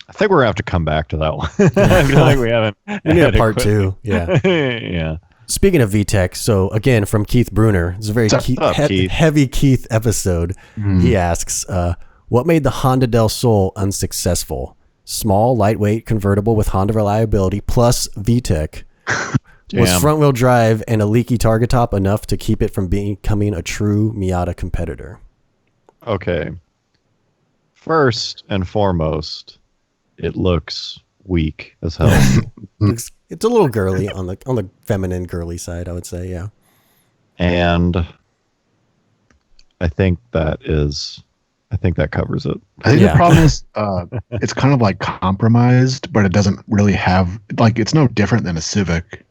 I think we're gonna have to come back to that one. I feel like we haven't. We need a part 2. Yeah. Yeah. Speaking of VTEC, so again from Keith Bruner, it's a very Keith? heavy Keith episode. He asks, what made the Honda Del Sol unsuccessful? Small, lightweight, convertible with Honda reliability plus VTEC. Was front-wheel drive and a leaky target top enough to keep it from becoming a true Miata competitor? Okay. First and foremost, it looks weak as hell. It's a little girly on the feminine girly side, I would say, yeah. And I think that covers it. I think the problem is it's kind of like compromised, but it doesn't really have like it's no different than a Civic.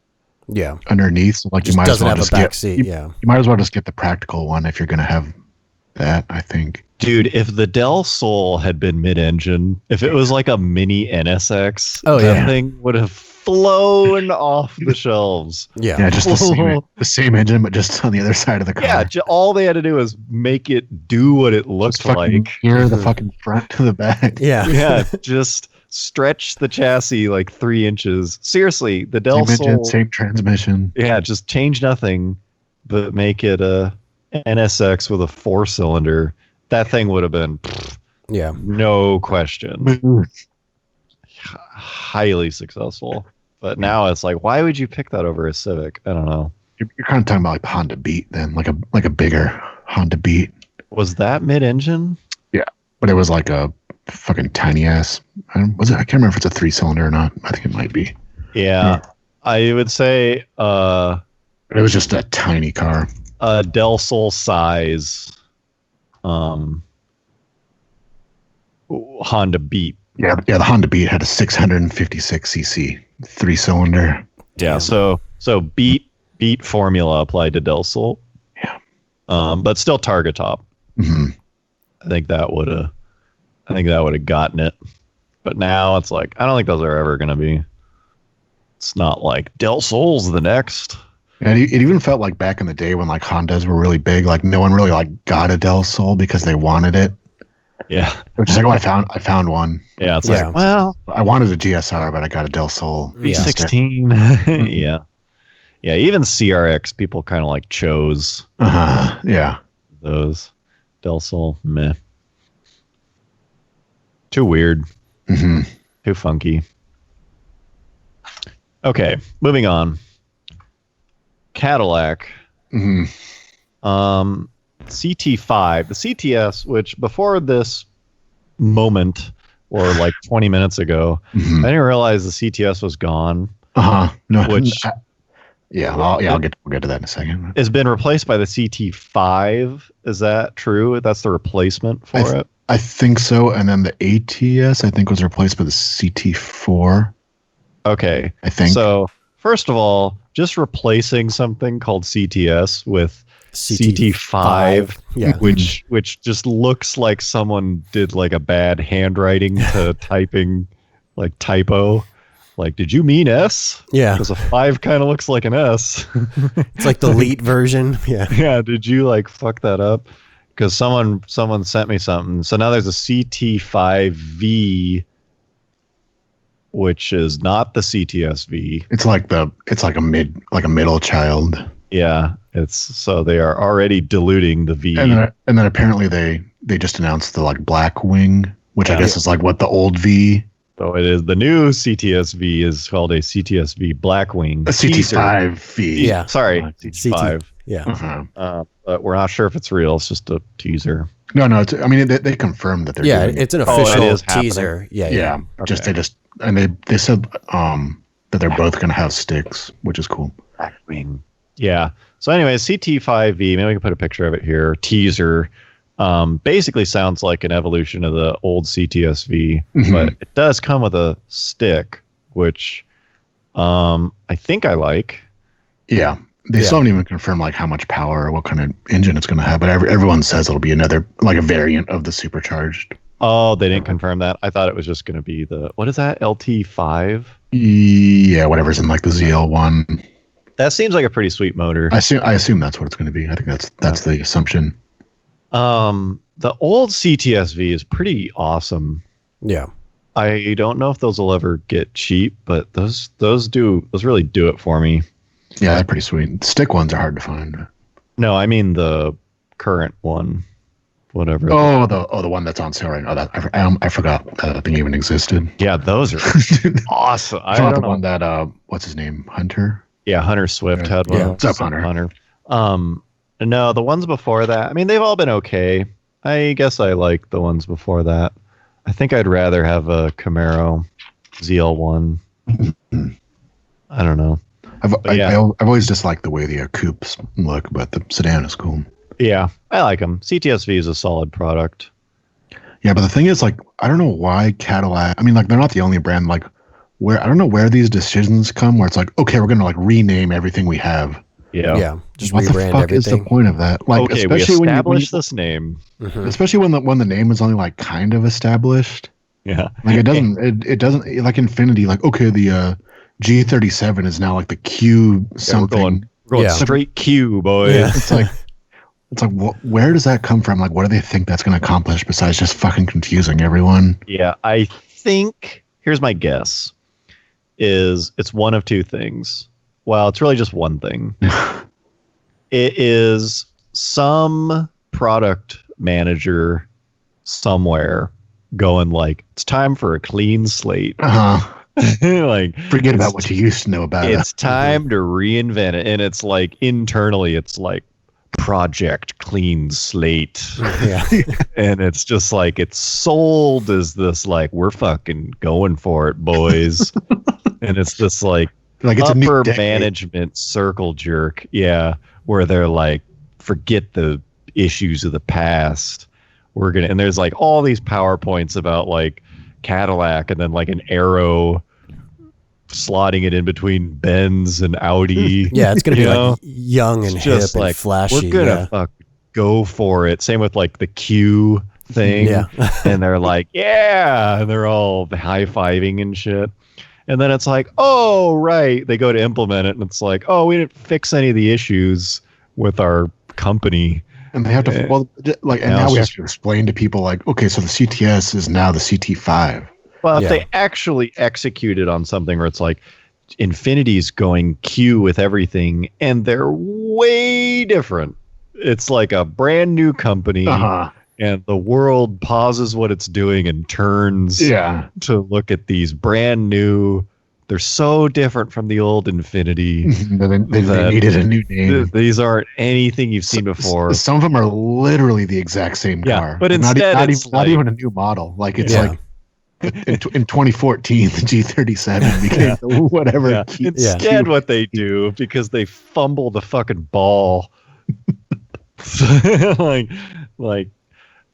Yeah. Underneath, so like you might as well just get you might as well just get the practical one if you're gonna have that, I think. Dude, if the Del Sol had been mid-engine, if it was like a mini NSX, that thing would have flown off the shelves. Yeah, just the same engine, but just on the other side of the car. Yeah, all they had to do was make it do what it looked like. Here, the fucking front to the back. Yeah. Yeah, just stretch the chassis like 3 inches. Seriously, the Del Same Sol. engine, same transmission. Yeah, just change nothing, but make it a NSX with a 4-cylinder. That thing would have been, no question, highly successful. But now it's like, why would you pick that over a Civic? I don't know. You're kind of talking about like Honda Beat then, like a bigger Honda Beat. Was that mid-engine? Yeah. But it was like a fucking tiny ass. Was it? I can't remember if it's a 3-cylinder or not. I think it might be. Yeah, I would say But it was just a tiny car. a Del Sol size Honda Beat. Yeah, the Honda Beat had a 656cc 3-cylinder. Yeah, so Beat formula applied to Del Sol. Yeah. But still Targa top. Mm-hmm. I think that would have gotten it. But now it's like I don't think those are ever gonna be. It's not like Del Sol's the next. And it even felt like back in the day when like Hondas were really big, like no one really like got a Del Sol because they wanted it. Yeah. Which is like, I found one. Yeah, it's like, well, I wanted a GSR, but I got a Del Sol. V16. Yeah. Yeah, even CRX people kind of like chose. Yeah. Those Del Sol, meh. Too weird. Mm-hmm. Too funky. Okay, moving on. Cadillac. Mm-hmm. CT5, the CTS, which before this moment, or like 20 minutes ago, Mm-hmm. I didn't realize the CTS was gone. No. Which I'll get to that in a second. has been replaced by the CT5. Is that true? That's the replacement for it? I think so. And then the ATS, I think, was replaced by the CT4. Okay. I think. So, first of all, just replacing something called CTS with CT5, Yeah. which just looks like someone did like a bad handwriting to typing, like typo. Like, did you mean S? Yeah. Because a 5 kind of looks like an S. It's like the elite version. Yeah. Yeah. Did you like fuck that up? Because someone sent me something. So now there's a CT5-V, which is not the CTS-V. It's like a middle child. Yeah. So they are already diluting the V. And then apparently they just announced the like Blackwing, which I guess is like what the old V. So it is the new CTS-V is called a CTS-V Blackwing. A CT5-V. Yeah. Sorry, CT5. Yeah. But we're not sure if it's real. It's just a teaser. No. They confirmed that they're Yeah, doing it. it's an it official is teaser. happening. Yeah. Okay. They said that they're both gonna have sticks, which is cool. Blackwing. Yeah. So anyway, CT5-V, maybe we can put a picture of it here. Teaser. Basically sounds like an evolution of the old CTS-V, but it does come with a stick, which I think I like. Yeah. They still haven't even confirmed like how much power or what kind of engine it's going to have, but everyone says it'll be another like a variant of the supercharged. Oh, they didn't confirm that. I thought it was just going to be what is that? LT5? Yeah, whatever's in like the ZL1. That seems like a pretty sweet motor. I assume that's what it's going to be. I think that's the assumption. The old CTS-V is pretty awesome. Yeah. I don't know if those will ever get cheap, but those really do it for me. Yeah, they're pretty sweet. Stick ones are hard to find. No, I mean the current one, whatever. Oh, the one that's on sale right now. I forgot that thing even existed. Yeah, those are awesome. I don't don't the know. one that what's his name, Hunter? Yeah, Hunter Swift had one. Yeah, what's up, Hunter? No, the ones before that. I mean, they've all been okay. I guess I like the ones before that. I think I'd rather have a Camaro ZL1. I don't know. I've always disliked the way the coupes look, but the sedan is cool. Yeah, I like them. CTS-V is a solid product. Yeah, but the thing is, like, I don't know why Cadillac. I mean, like, they're not the only brand. Like, I don't know where these decisions come. Where it's like, okay, we're gonna like rename everything we have. Yeah. Yeah. Just What the rebrand fuck everything. is the point of that? Like, Okay, we especially established this name. especially when the name is only like kind of established. Yeah. Like it doesn't like Infinity. Like, okay, the G37 is now like the Q something. We're going Yeah. straight Q, boys. Yeah. It's like where does that come from? Like, what do they think that's going to accomplish besides just fucking confusing everyone? Yeah, I think here's my guess is it's one of two things. Well, it's really just one thing. It is some product manager somewhere going like, it's time for a clean slate. Like, Forget about what you used to know about it. it's time to reinvent it. And it's like internally, it's like Project Clean Slate. Yeah. And it's just like, it's sold as this, like, we're fucking going for it, boys. And it's this, like it's a new upper decade. management circle jerk. Yeah. Where they're like, forget the issues of the past. And there's like all these PowerPoints about like Cadillac, and then like an arrow slotting it in between Benz and Audi. Yeah, it's gonna be like young and hip just and like, flashy. we're gonna go for it. Same with like the Q thing. Yeah. And they're like, yeah, and they're all high-fiving and shit. And then it's like, oh, right. They go to implement it, and it's like, oh, we didn't fix any of the issues with our company. And they have to, and now we have to explain to people, like, okay, so the CTS is now the CT5. Well, if they actually executed on something where it's like, Infinity's going Q with everything, and they're way different. It's like a brand new company. And the world pauses what it's doing and turns to look at these brand new. They're so different from the old Infinity. they needed a new name. These aren't anything you've seen before. Some of them are literally the exact same car. But instead, not even a new model. Like, it's like in 2014, the G37 became whatever. Yeah. Instead, what they do, because they fumble the fucking ball,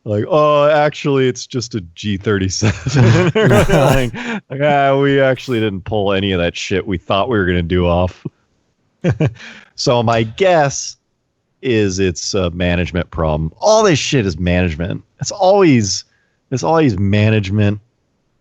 like, oh, actually, it's just a G37. We actually didn't pull any of that shit we thought we were going to do off. So my guess is it's a management problem. All this shit is management. It's always management,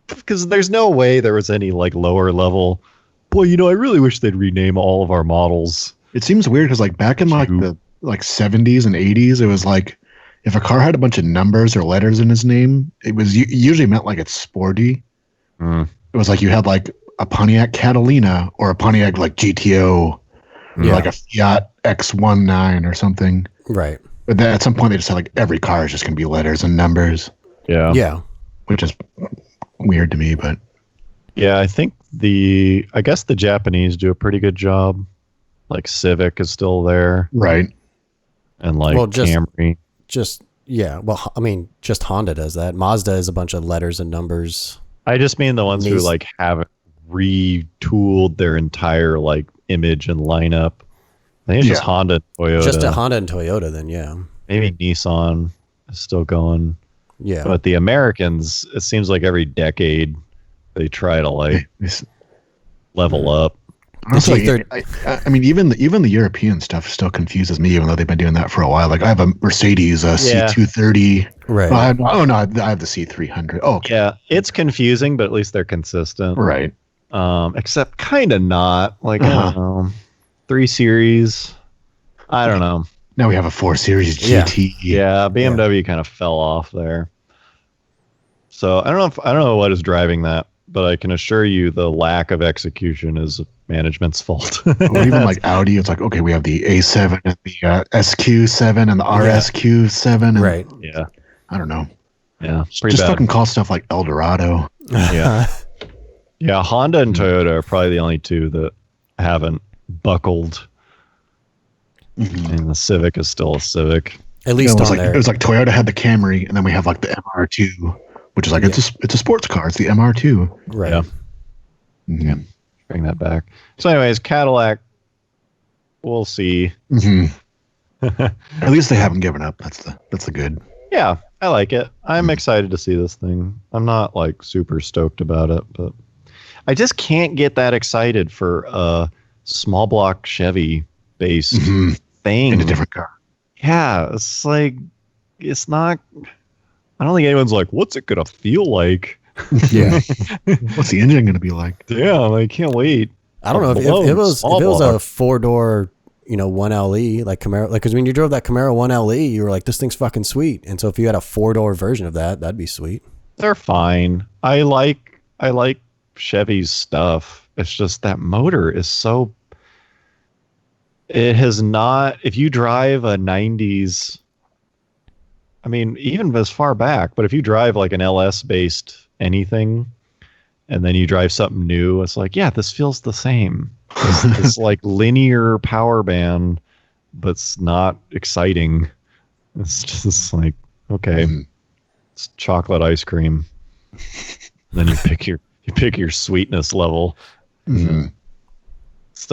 because there's no way there was any like lower level. Boy, I really wish they'd rename all of our models. It seems weird because like back in like the 70s and 80s, it was like, if a car had a bunch of numbers or letters in his name, it was usually meant like it's sporty. It was like you had like a Pontiac Catalina or a Pontiac like GTO, or like a Fiat X19 or something. Right. But then at some point they just said like every car is just going to be letters and numbers. Yeah. Yeah. Which is weird to me, but. Yeah, I think I guess the Japanese do a pretty good job. Like Civic is still there. Right. And like Camry. Just Honda does that. Mazda is a bunch of letters and numbers. I just mean the ones who like haven't retooled their entire like image and lineup. I think it's just Honda and Toyota. Just a Honda and Toyota then, yeah. Maybe Nissan is still going. Yeah. But the Americans, it seems like every decade they try to like level up. Honestly, I mean, even the European stuff still confuses me, even though they've been doing that for a while. Like, I have a Mercedes C230. Right. I have the C300. Oh, okay. Yeah, it's confusing, but at least they're consistent. Right. Except kind of not. Like, I don't know. 3 Series. I don't know. Now we have a 4 Series GT. Yeah, BMW kind of fell off there. So I don't know what is driving that, but I can assure you the lack of execution is management's fault. Or even like Audi, it's like, okay, we have the A7 and the SQ7 and the RSQ7. And, right. Yeah. I don't know. Yeah. Just fucking call stuff like Eldorado. Yeah. Yeah. Honda and Toyota are probably the only two that haven't buckled. And the Civic is still a Civic. At least it was like Toyota had the Camry, and then we have like the MR2, which is like it's a sports car. It's the MR2. Right. Yeah. Yeah. Bring that back. So, anyways, Cadillac. We'll see. At least they haven't given up. That's the good. Yeah, I like it. I'm excited to see this thing. I'm not like super stoked about it, but I just can't get that excited for a small block Chevy based thing in a different car. Yeah, it's like it's not. I don't think anyone's like, what's it gonna feel like? Yeah. What's the engine going to be like? Yeah, I can't wait. I don't know if it was a 4-door, 1LE like Camaro, like, because when you drove that Camaro 1LE, you were like, this thing's fucking sweet. And so if you had a 4-door version of that, that'd be sweet. They're fine. I like Chevy's stuff. It's just that motor is so. It has not. If you drive a 90s. I mean, even as far back, but if you drive like an LS based anything, and then you drive something new, it's like, yeah, this feels the same. It's like linear power band but it's not exciting. It's just like, okay, it's chocolate ice cream. Then you pick your sweetness level. Mm-hmm. It's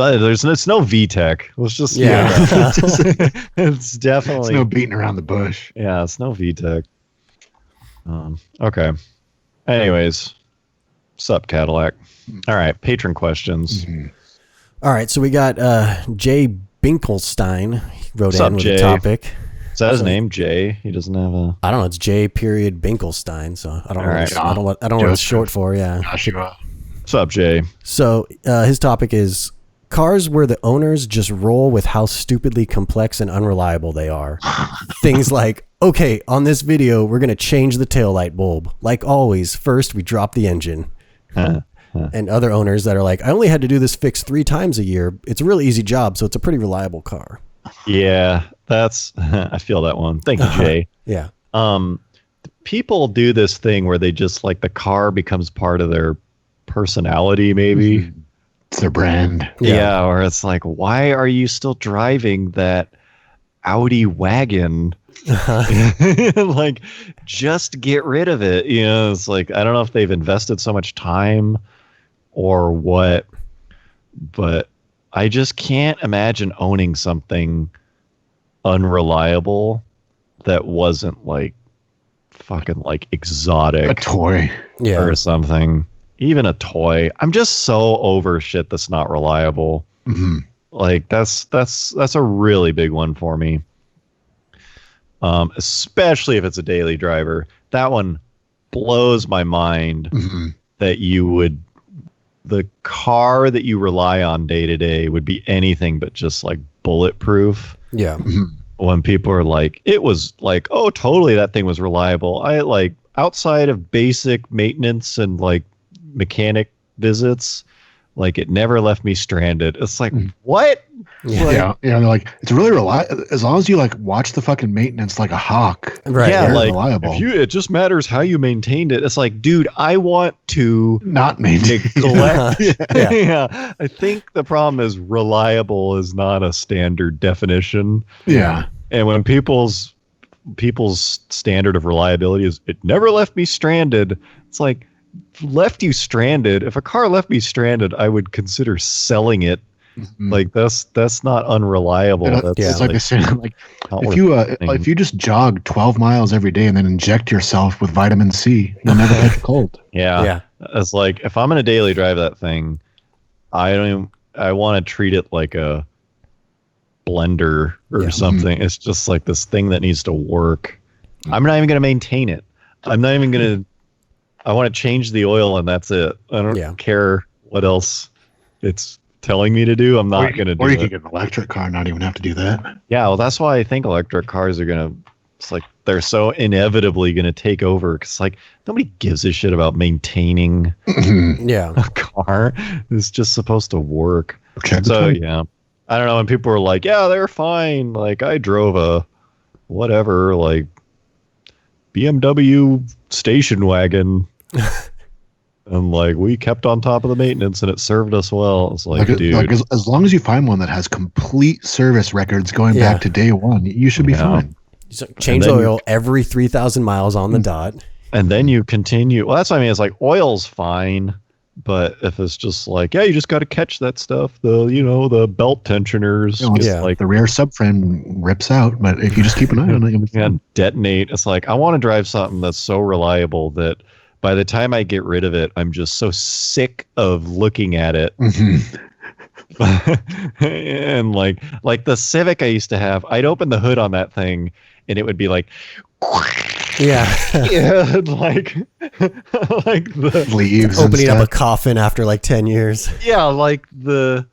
no VTEC. Let's just it's definitely it's no beating around the bush. Yeah, it's no VTEC. Okay. Anyways, sup Cadillac. All right, patron questions. Mm-hmm. All right, so we got Jay Binkelstein. He wrote Sup, in with Jay? a topic. Is that his name, Jay? He doesn't have a. I don't know. It's J. Binkelstein. So I don't know. Right. I don't know what it's short for. Yeah. Joshua. Sup, Jay? So his topic is cars where the owners just roll with how stupidly complex and unreliable they are. Things like, okay, on this video, we're going to change the taillight bulb. Like always, first we drop the engine. And other owners that are like, I only had to do this fix 3 times a year. It's a really easy job, so it's a pretty reliable car. Yeah, that's. I feel that one. Thank you, Jay. Yeah. People do this thing where they just like the car becomes part of their personality, maybe. Mm-hmm. It's their brand. Yeah, or it's like, why are you still driving that Audi wagon? Like, just get rid of it. You know, it's like, I don't know if they've invested so much time or what, but I just can't imagine owning something unreliable that wasn't like fucking like exotic A toy. Yeah. or something. Even a toy. I'm just so over shit that's not reliable. Mm-hmm. Like that's a really big one for me. Especially if it's a daily driver. That one blows my mind that the car that you rely on day to day would be anything but just like bulletproof. Yeah. When people are like, it was like, oh, totally, that thing was reliable. I like outside of basic maintenance and like mechanic visits, like it never left me stranded. It's like, what? Yeah. They're like, it's really reliable as long as you like watch the fucking maintenance like a hawk. Right. Yeah, Very like reliable. it just matters how you maintained it. It's like, dude, I want to Not maintain. neglect. Yeah. Yeah. I think the problem is reliable is not a standard definition. Yeah. And when people's standard of reliability is it never left me stranded, it's like, left you stranded. If a car left me stranded, I would consider selling it. Like that's not unreliable. That's It's like I said, like not if worth you just jog 12 miles every day and then inject yourself with vitamin C, you'll never catch a cold. Yeah. Yeah. It's like if I'm gonna daily drive that thing, I want to treat it like a blender or something. It's just like this thing that needs to work. I'm not even gonna maintain it. I'm not even gonna. I want to change the oil and that's it. I don't care what else it's telling me to do. I'm not going to do it. Or you can get an electric car and not even have to do that. Yeah, well, that's why I think electric cars are going to, it's like they're so inevitably going to take over. Because like nobody gives a shit about maintaining Yeah. a car. It's just supposed to work. Check the So tank. yeah, I don't know. When people are like, yeah, they're fine. Like I drove a whatever, like BMW station wagon. And like we kept on top of the maintenance and it served us well. It's like dude, like as long as you find one that has complete service records going back to day one, you should be fine. So change oil every 3,000 miles on the dot. And then you continue. Well, that's what I mean. It's like oil's fine, but if it's just like, yeah, you just got to catch that stuff. The belt tensioners, Like the rear subframe rips out, but if you just keep an eye on it, you'll be fine. and detonate. It's like I want to drive something that's so reliable that by the time I get rid of it, I'm just so sick of looking at it. And like the Civic I used to have, I'd open the hood on that thing and it would be like, Yeah. like the Leaves and Opening up a stuff. coffin after like 10 years. like the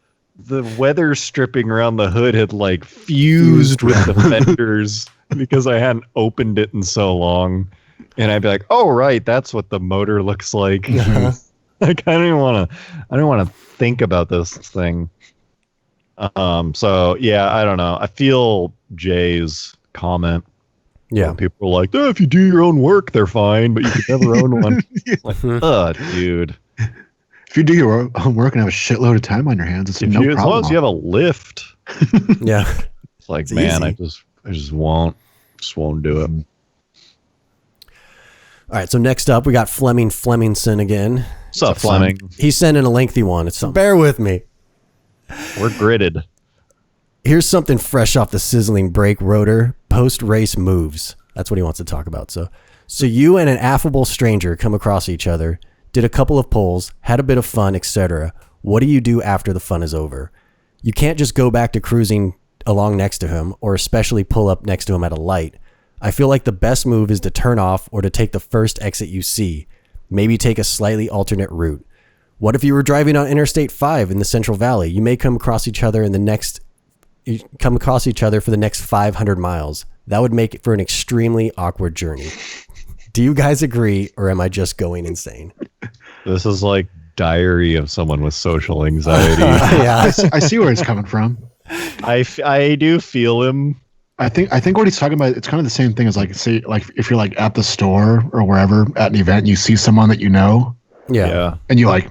weather stripping around the hood had like fused with the fenders because I hadn't opened it in so long. And I'd be like, "Oh, right, that's what the motor looks like." Like I don't want to think about this thing. So yeah, I don't know. I feel Jay's comment. Yeah. When people are like, "Oh, if you do your own work, they're fine, but you could never own one." Like, dude. If you do your own work and have a shitload of time on your hands, it's no As long problem. as you have a lift. Yeah. It's like, It's man, easy. I just won't do it. All right, so next up, we got Fleming Flemingson again. What's up, Fleming? He's sending a lengthy one. So bear with me. We're gridded. Here's something fresh off the sizzling brake rotor, post-race moves. That's what he wants to talk about. So you and an affable stranger come across each other, did a couple of pulls, had a bit of fun, etc. What do you do after the fun is over? You can't just go back to cruising along next to him, or especially pull up next to him at a light. I feel like the best move is to turn off or to take the first exit you see. Maybe take a slightly alternate route. What if you were driving on Interstate 5 in the Central Valley? You may come across each other for the next 500 miles. That would make it for an extremely awkward journey. Do you guys agree, or am I just going insane? This is like diary of someone with social anxiety. Yeah. I see where it's coming from. I do feel him. I think what he's talking about, it's kind of the same thing as like, say, like if you're like at the store or wherever at an event, and you see someone that you know, Yeah. and you like,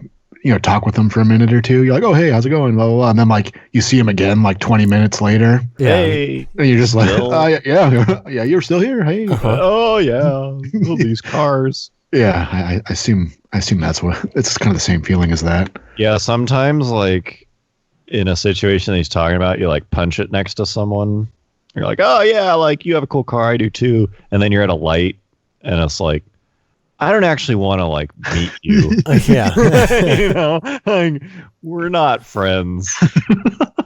talk with them for a minute or two. You're like, oh, hey, how's it going? Blah, blah, blah. And then like you see him again, like 20 minutes later. Yeah. Hey. And you're just like, Still? oh, yeah, you're still here. Hey. Oh yeah. Oh, these cars. Yeah. I assume that's what, it's kind of the same feeling as that. Yeah. Sometimes like in a situation that he's talking about, you like punch it next to someone. You're like, oh yeah, like you have a cool car, I do too. And then you're at a light, and it's like, I don't actually want to like meet you. Yeah. Like, we're not friends.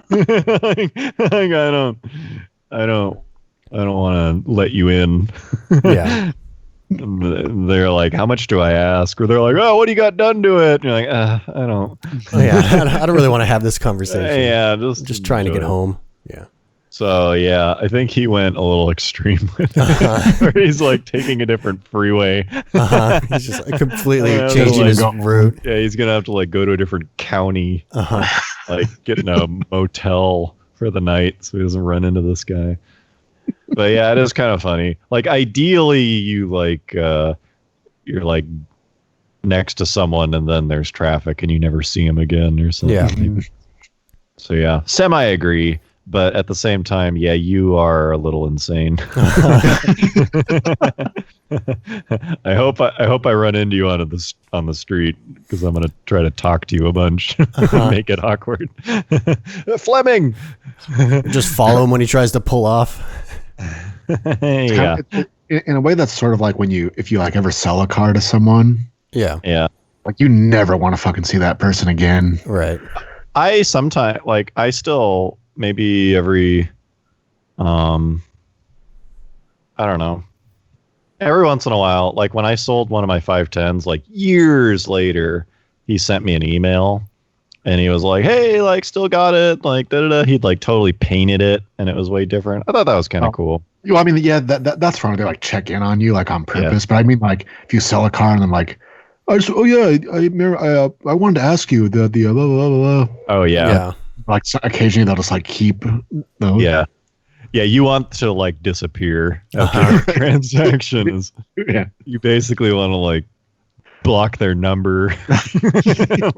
Like, I don't want to let you in. Yeah. They're like, how much do I ask? Or they're like, oh, what do you got done to it? And you're like, I don't. Yeah. I don't really want to have this conversation. Yeah, Just trying to get home. Yeah. So yeah, I think he went a little extreme with it. Where he's like taking a different freeway. He's just like, completely Yeah, changing like his go- route. Yeah, he's gonna have to like go to a different county, like get in a motel for the night so he doesn't run into this guy. But yeah, it is kind of funny. Like ideally, you like you're like next to someone and then there's traffic and you never see him again or something. Yeah. So yeah, semi agree. But at the same time, yeah, you are a little insane. I hope I run into you on the street because I'm gonna try to talk to you a bunch, make it awkward. Fleming, Just follow him when he tries to pull off. Yeah, In a way, that's sort of like if you like ever sell a car to someone, Yeah. yeah. like you never want to fucking see that person again. Right. I sometimes I still maybe every I don't know. Every once in a while, like when I sold one of my 510s, like years later, he sent me an email and he was like, hey, like still got it, like da-da-da. He'd like totally painted it and it was way different. I thought that was kind of cool. I mean, yeah, that's fine. They like check in on you like on purpose. But I mean, like if you sell a car and then like, I wanted to ask you the blah, blah, blah, blah. Oh yeah. Yeah. Like occasionally they'll just like keep those. Yeah. Yeah, you want to like disappear after the transaction. Is Yeah. you basically want to like block their number,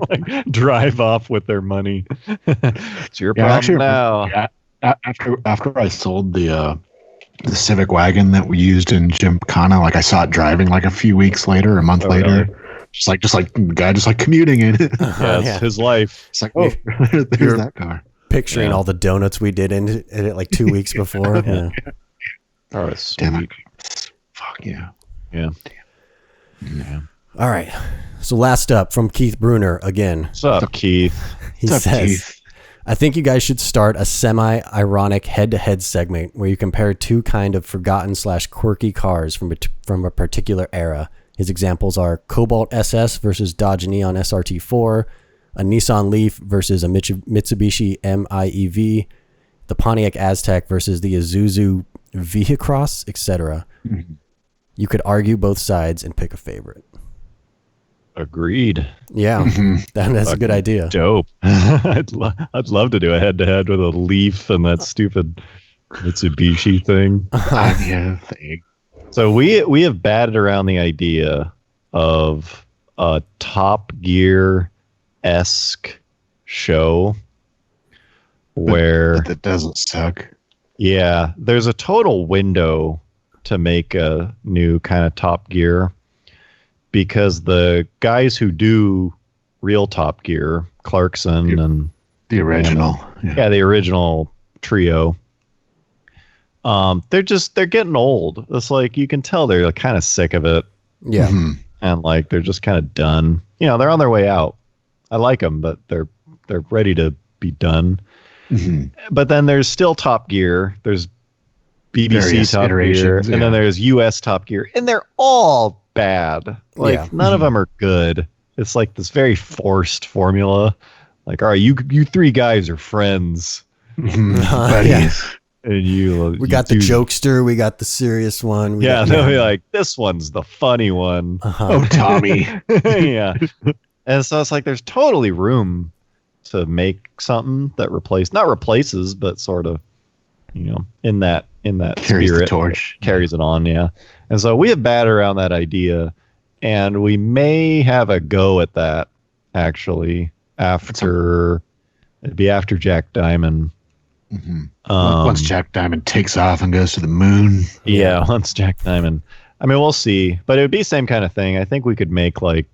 like drive off with their money. It's your problem now. After I sold the Civic wagon that we used in Gymkhana, like I saw it driving like a few weeks later, a month later. Really? Just like the guy just like commuting in it. Yeah, it's his life. It's like, oh, there's that car. Picturing all the donuts we did in it like 2 weeks before. Yeah. Oh, it's Damn sweet. it. Fuck yeah. Yeah. Yeah. All right. So last up from Keith Bruner again. What's up, Keith? He What's up, says, Keith? I think you guys should start a semi-ironic head-to-head segment where you compare two kind of forgotten/quirky cars from a particular era. His examples are Cobalt SS versus Dodge Neon SRT4, a Nissan Leaf versus a Mitsubishi MIEV, the Pontiac Aztek versus the Isuzu Vehicross, etc. Mm-hmm. You could argue both sides and pick a favorite. Agreed. Yeah, that's a good idea. Dope. I'd love to do a head-to-head with a Leaf and that stupid Mitsubishi thing. Yeah, thing. So we have batted around the idea of a Top Gear-esque show where that doesn't suck. Yeah, there's a total window to make a new kind of Top Gear because the guys who do real Top Gear, Clarkson and the original, the original trio, they're getting old. It's like you can tell they're kind of sick of it. Yeah. Mm-hmm. And like they're just kind of done. They're on their way out. I like them, but they're ready to be done. Mm-hmm. But then there's still Top Gear. There's BBC Various Top Gear, and then there's US Top Gear, and they're all bad. Like none of them are good. It's like this very forced formula. Like, all right, you three guys are friends. Buddies. And we got the jokester, we got the serious one. They'll be like, this one's the funny one. Oh, Tommy. Yeah. And so it's like there's totally room to make something that not replaces, but sort of, in that carries spirit, the torch, carries it on. Yeah. And so we have batted around that idea, and we may have a go at that actually it'd be after Jack Diamond. Mm-hmm. Once Jack Diamond takes off and goes to the moon. Yeah, once Jack Diamond. I mean, we'll see, but it would be the same kind of thing. I think we could make like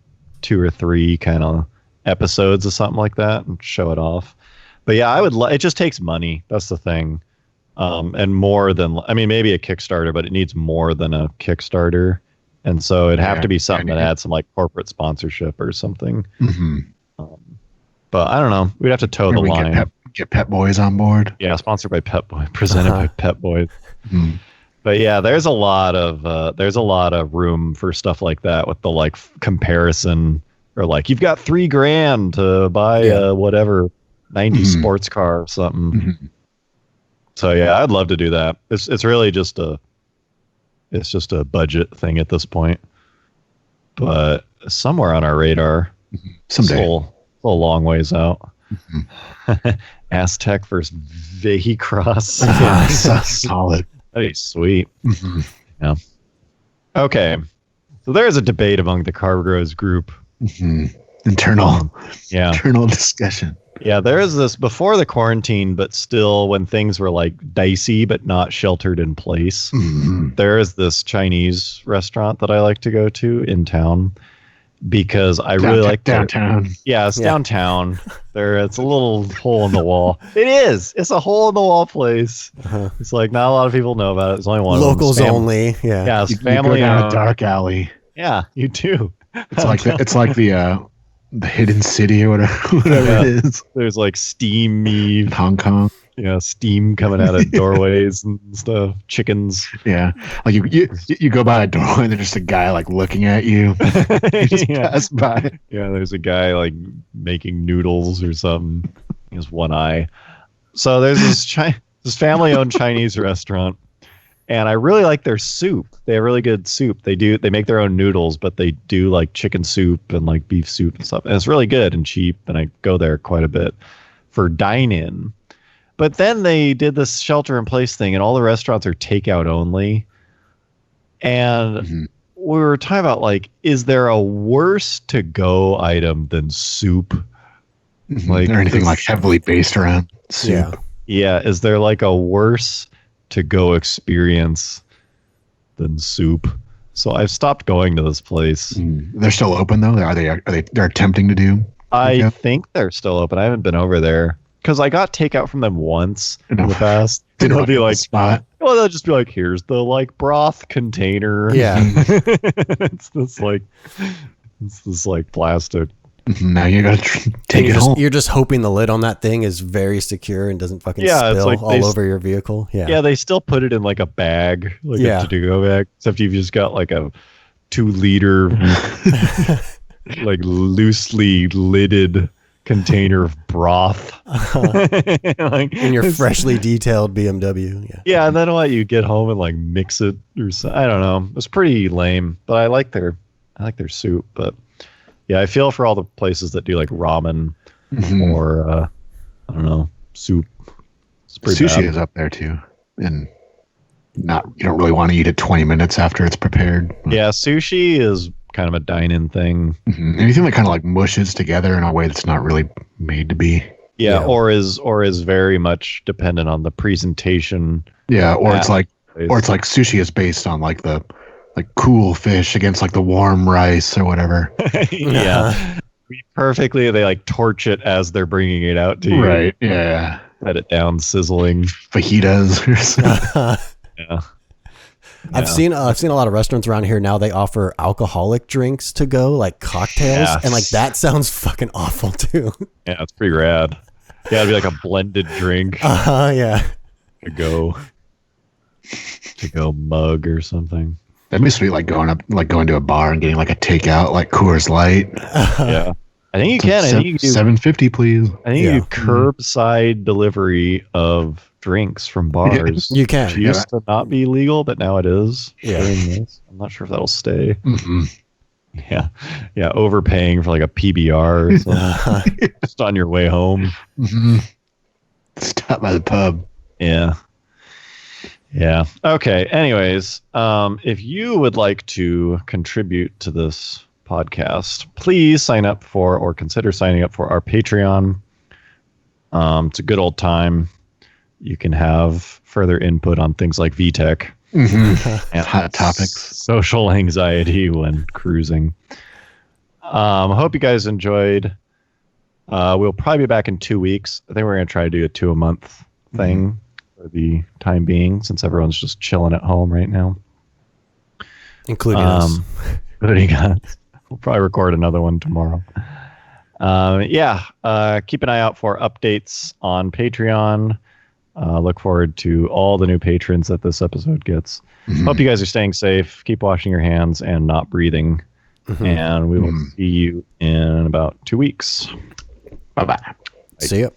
2 or 3 kind of episodes of something like that and show it off. But yeah, it just takes money. That's the thing. And more than, maybe a Kickstarter, but it needs more than a Kickstarter. And so it'd have to be something that had some like corporate sponsorship or something. Mm-hmm. But I don't know. We'd have to toe the line. Get Pet Boys on board. Yeah, sponsored by Pet Boy, presented by Pet Boys. Mm-hmm. But yeah, there's a lot of room for stuff like that with the like comparison, or like you've got $3,000 to buy a whatever 90s sports car or something. Mm-hmm. So yeah, I'd love to do that. It's really just a budget thing at this point, but somewhere on our radar. Someday. Still a long ways out. Mm-hmm. Aztec versus V-Cross. So solid. That'd be sweet. Mm-hmm. Yeah. Okay. So there's a debate among the Cargos group. Mm-hmm. Internal discussion. Yeah, there is this before the quarantine, but still when things were like dicey but not sheltered in place. Mm-hmm. There is this Chinese restaurant that I like to go to in town because I really like downtown. It's downtown. It's a little hole in the wall. It is. It's a hole in the wall place. Uh-huh. It's like not a lot of people know about it. There's only one. Locals only. Yeah. Yeah. It's family you go down owned. a dark alley. Yeah, you do. It's like the hidden city or whatever it is. There's like steamy Hong Kong. Yeah, steam coming out of doorways and stuff. Chickens. Yeah, like you go by a doorway and there's just a guy like looking at you. You just pass by. Yeah, there's a guy like making noodles or something. He has one eye. So there's this family-owned Chinese restaurant, and I really like their soup. They have really good soup. They make their own noodles, but they do like chicken soup and like beef soup and stuff. And it's really good and cheap. And I go there quite a bit for dine-in. But then they did this shelter-in-place thing, and all the restaurants are takeout only. And we were talking about, like, is there a worse to-go item than soup? Like, or anything like heavily based around soup? Yeah. Is there like a worse to-go experience than soup? So I've stopped going to this place. They're still open though. They're attempting to do? I think they're still open. I haven't been over there. Because I got takeout from them once in the past. They'll be like, well, they'll just be like, here's the like broth container. Yeah. It's this like plastic. Now you gotta take it home. You're just hoping the lid on that thing is very secure and doesn't fucking spill like all over your vehicle. Yeah. Yeah, they still put it in like a bag, like a to-go bag. Except you've just got like a 2-liter, like loosely lidded container of broth. Like, in your freshly detailed BMW. Yeah, and then you get home and like mix it or something. I don't know. It's pretty lame, but I like their soup. But yeah, I feel for all the places that do like ramen or I don't know, soup. It's pretty Sushi is up there too, and you don't really want to eat it 20 minutes after it's prepared. Yeah, sushi is kind of a dine-in thing. Anything that kind of like mushes together in a way that's not really made to be. Yeah, Yeah. or is very much dependent on the presentation. Yeah, or at it's like place. or it's like sushi is based on like the cool fish against like the warm rice or whatever. Yeah. Perfectly, they like torch it as they're bringing it out to you. Right. Yeah. Set it down sizzling. Fajitas or something. Yeah. I've seen a lot of restaurants around here now. They offer alcoholic drinks to go, like cocktails, Yes. and like that sounds fucking awful too. Yeah, it's pretty rad. Yeah, it'd be like a blended drink Yeah. to go mug or something. That'd be sweet, like going to a bar and getting like a takeout, like Coors Light. Yeah. I think you can. I think you can do $7.50, please. I think you do curbside delivery of drinks from bars. You can. It used to not be legal, but now it is. Yeah. During this. I'm not sure if that'll stay. Mm-mm. Yeah. Yeah. Overpaying for like a PBR or something. Just on your way home. Mm-hmm. Stop by the pub. Yeah. Yeah. Okay. Anyways, if you would like to contribute to this podcast, please sign up for or consider signing up for our Patreon. It's a good old time. You can have further input on things like VTEC and Hot topics. social anxiety when cruising. I hope you guys enjoyed. We'll probably be back in 2 weeks. I think we're going to try to do a 2-a-month thing for the time being, since everyone's just chilling at home right now. Including us. Including us. We'll probably record another one tomorrow. Keep an eye out for updates on Patreon. Look forward to all the new patrons that this episode gets. Hope you guys are staying safe. Keep washing your hands and not breathing. And we will see you in about 2 weeks. Bye-bye. See ya.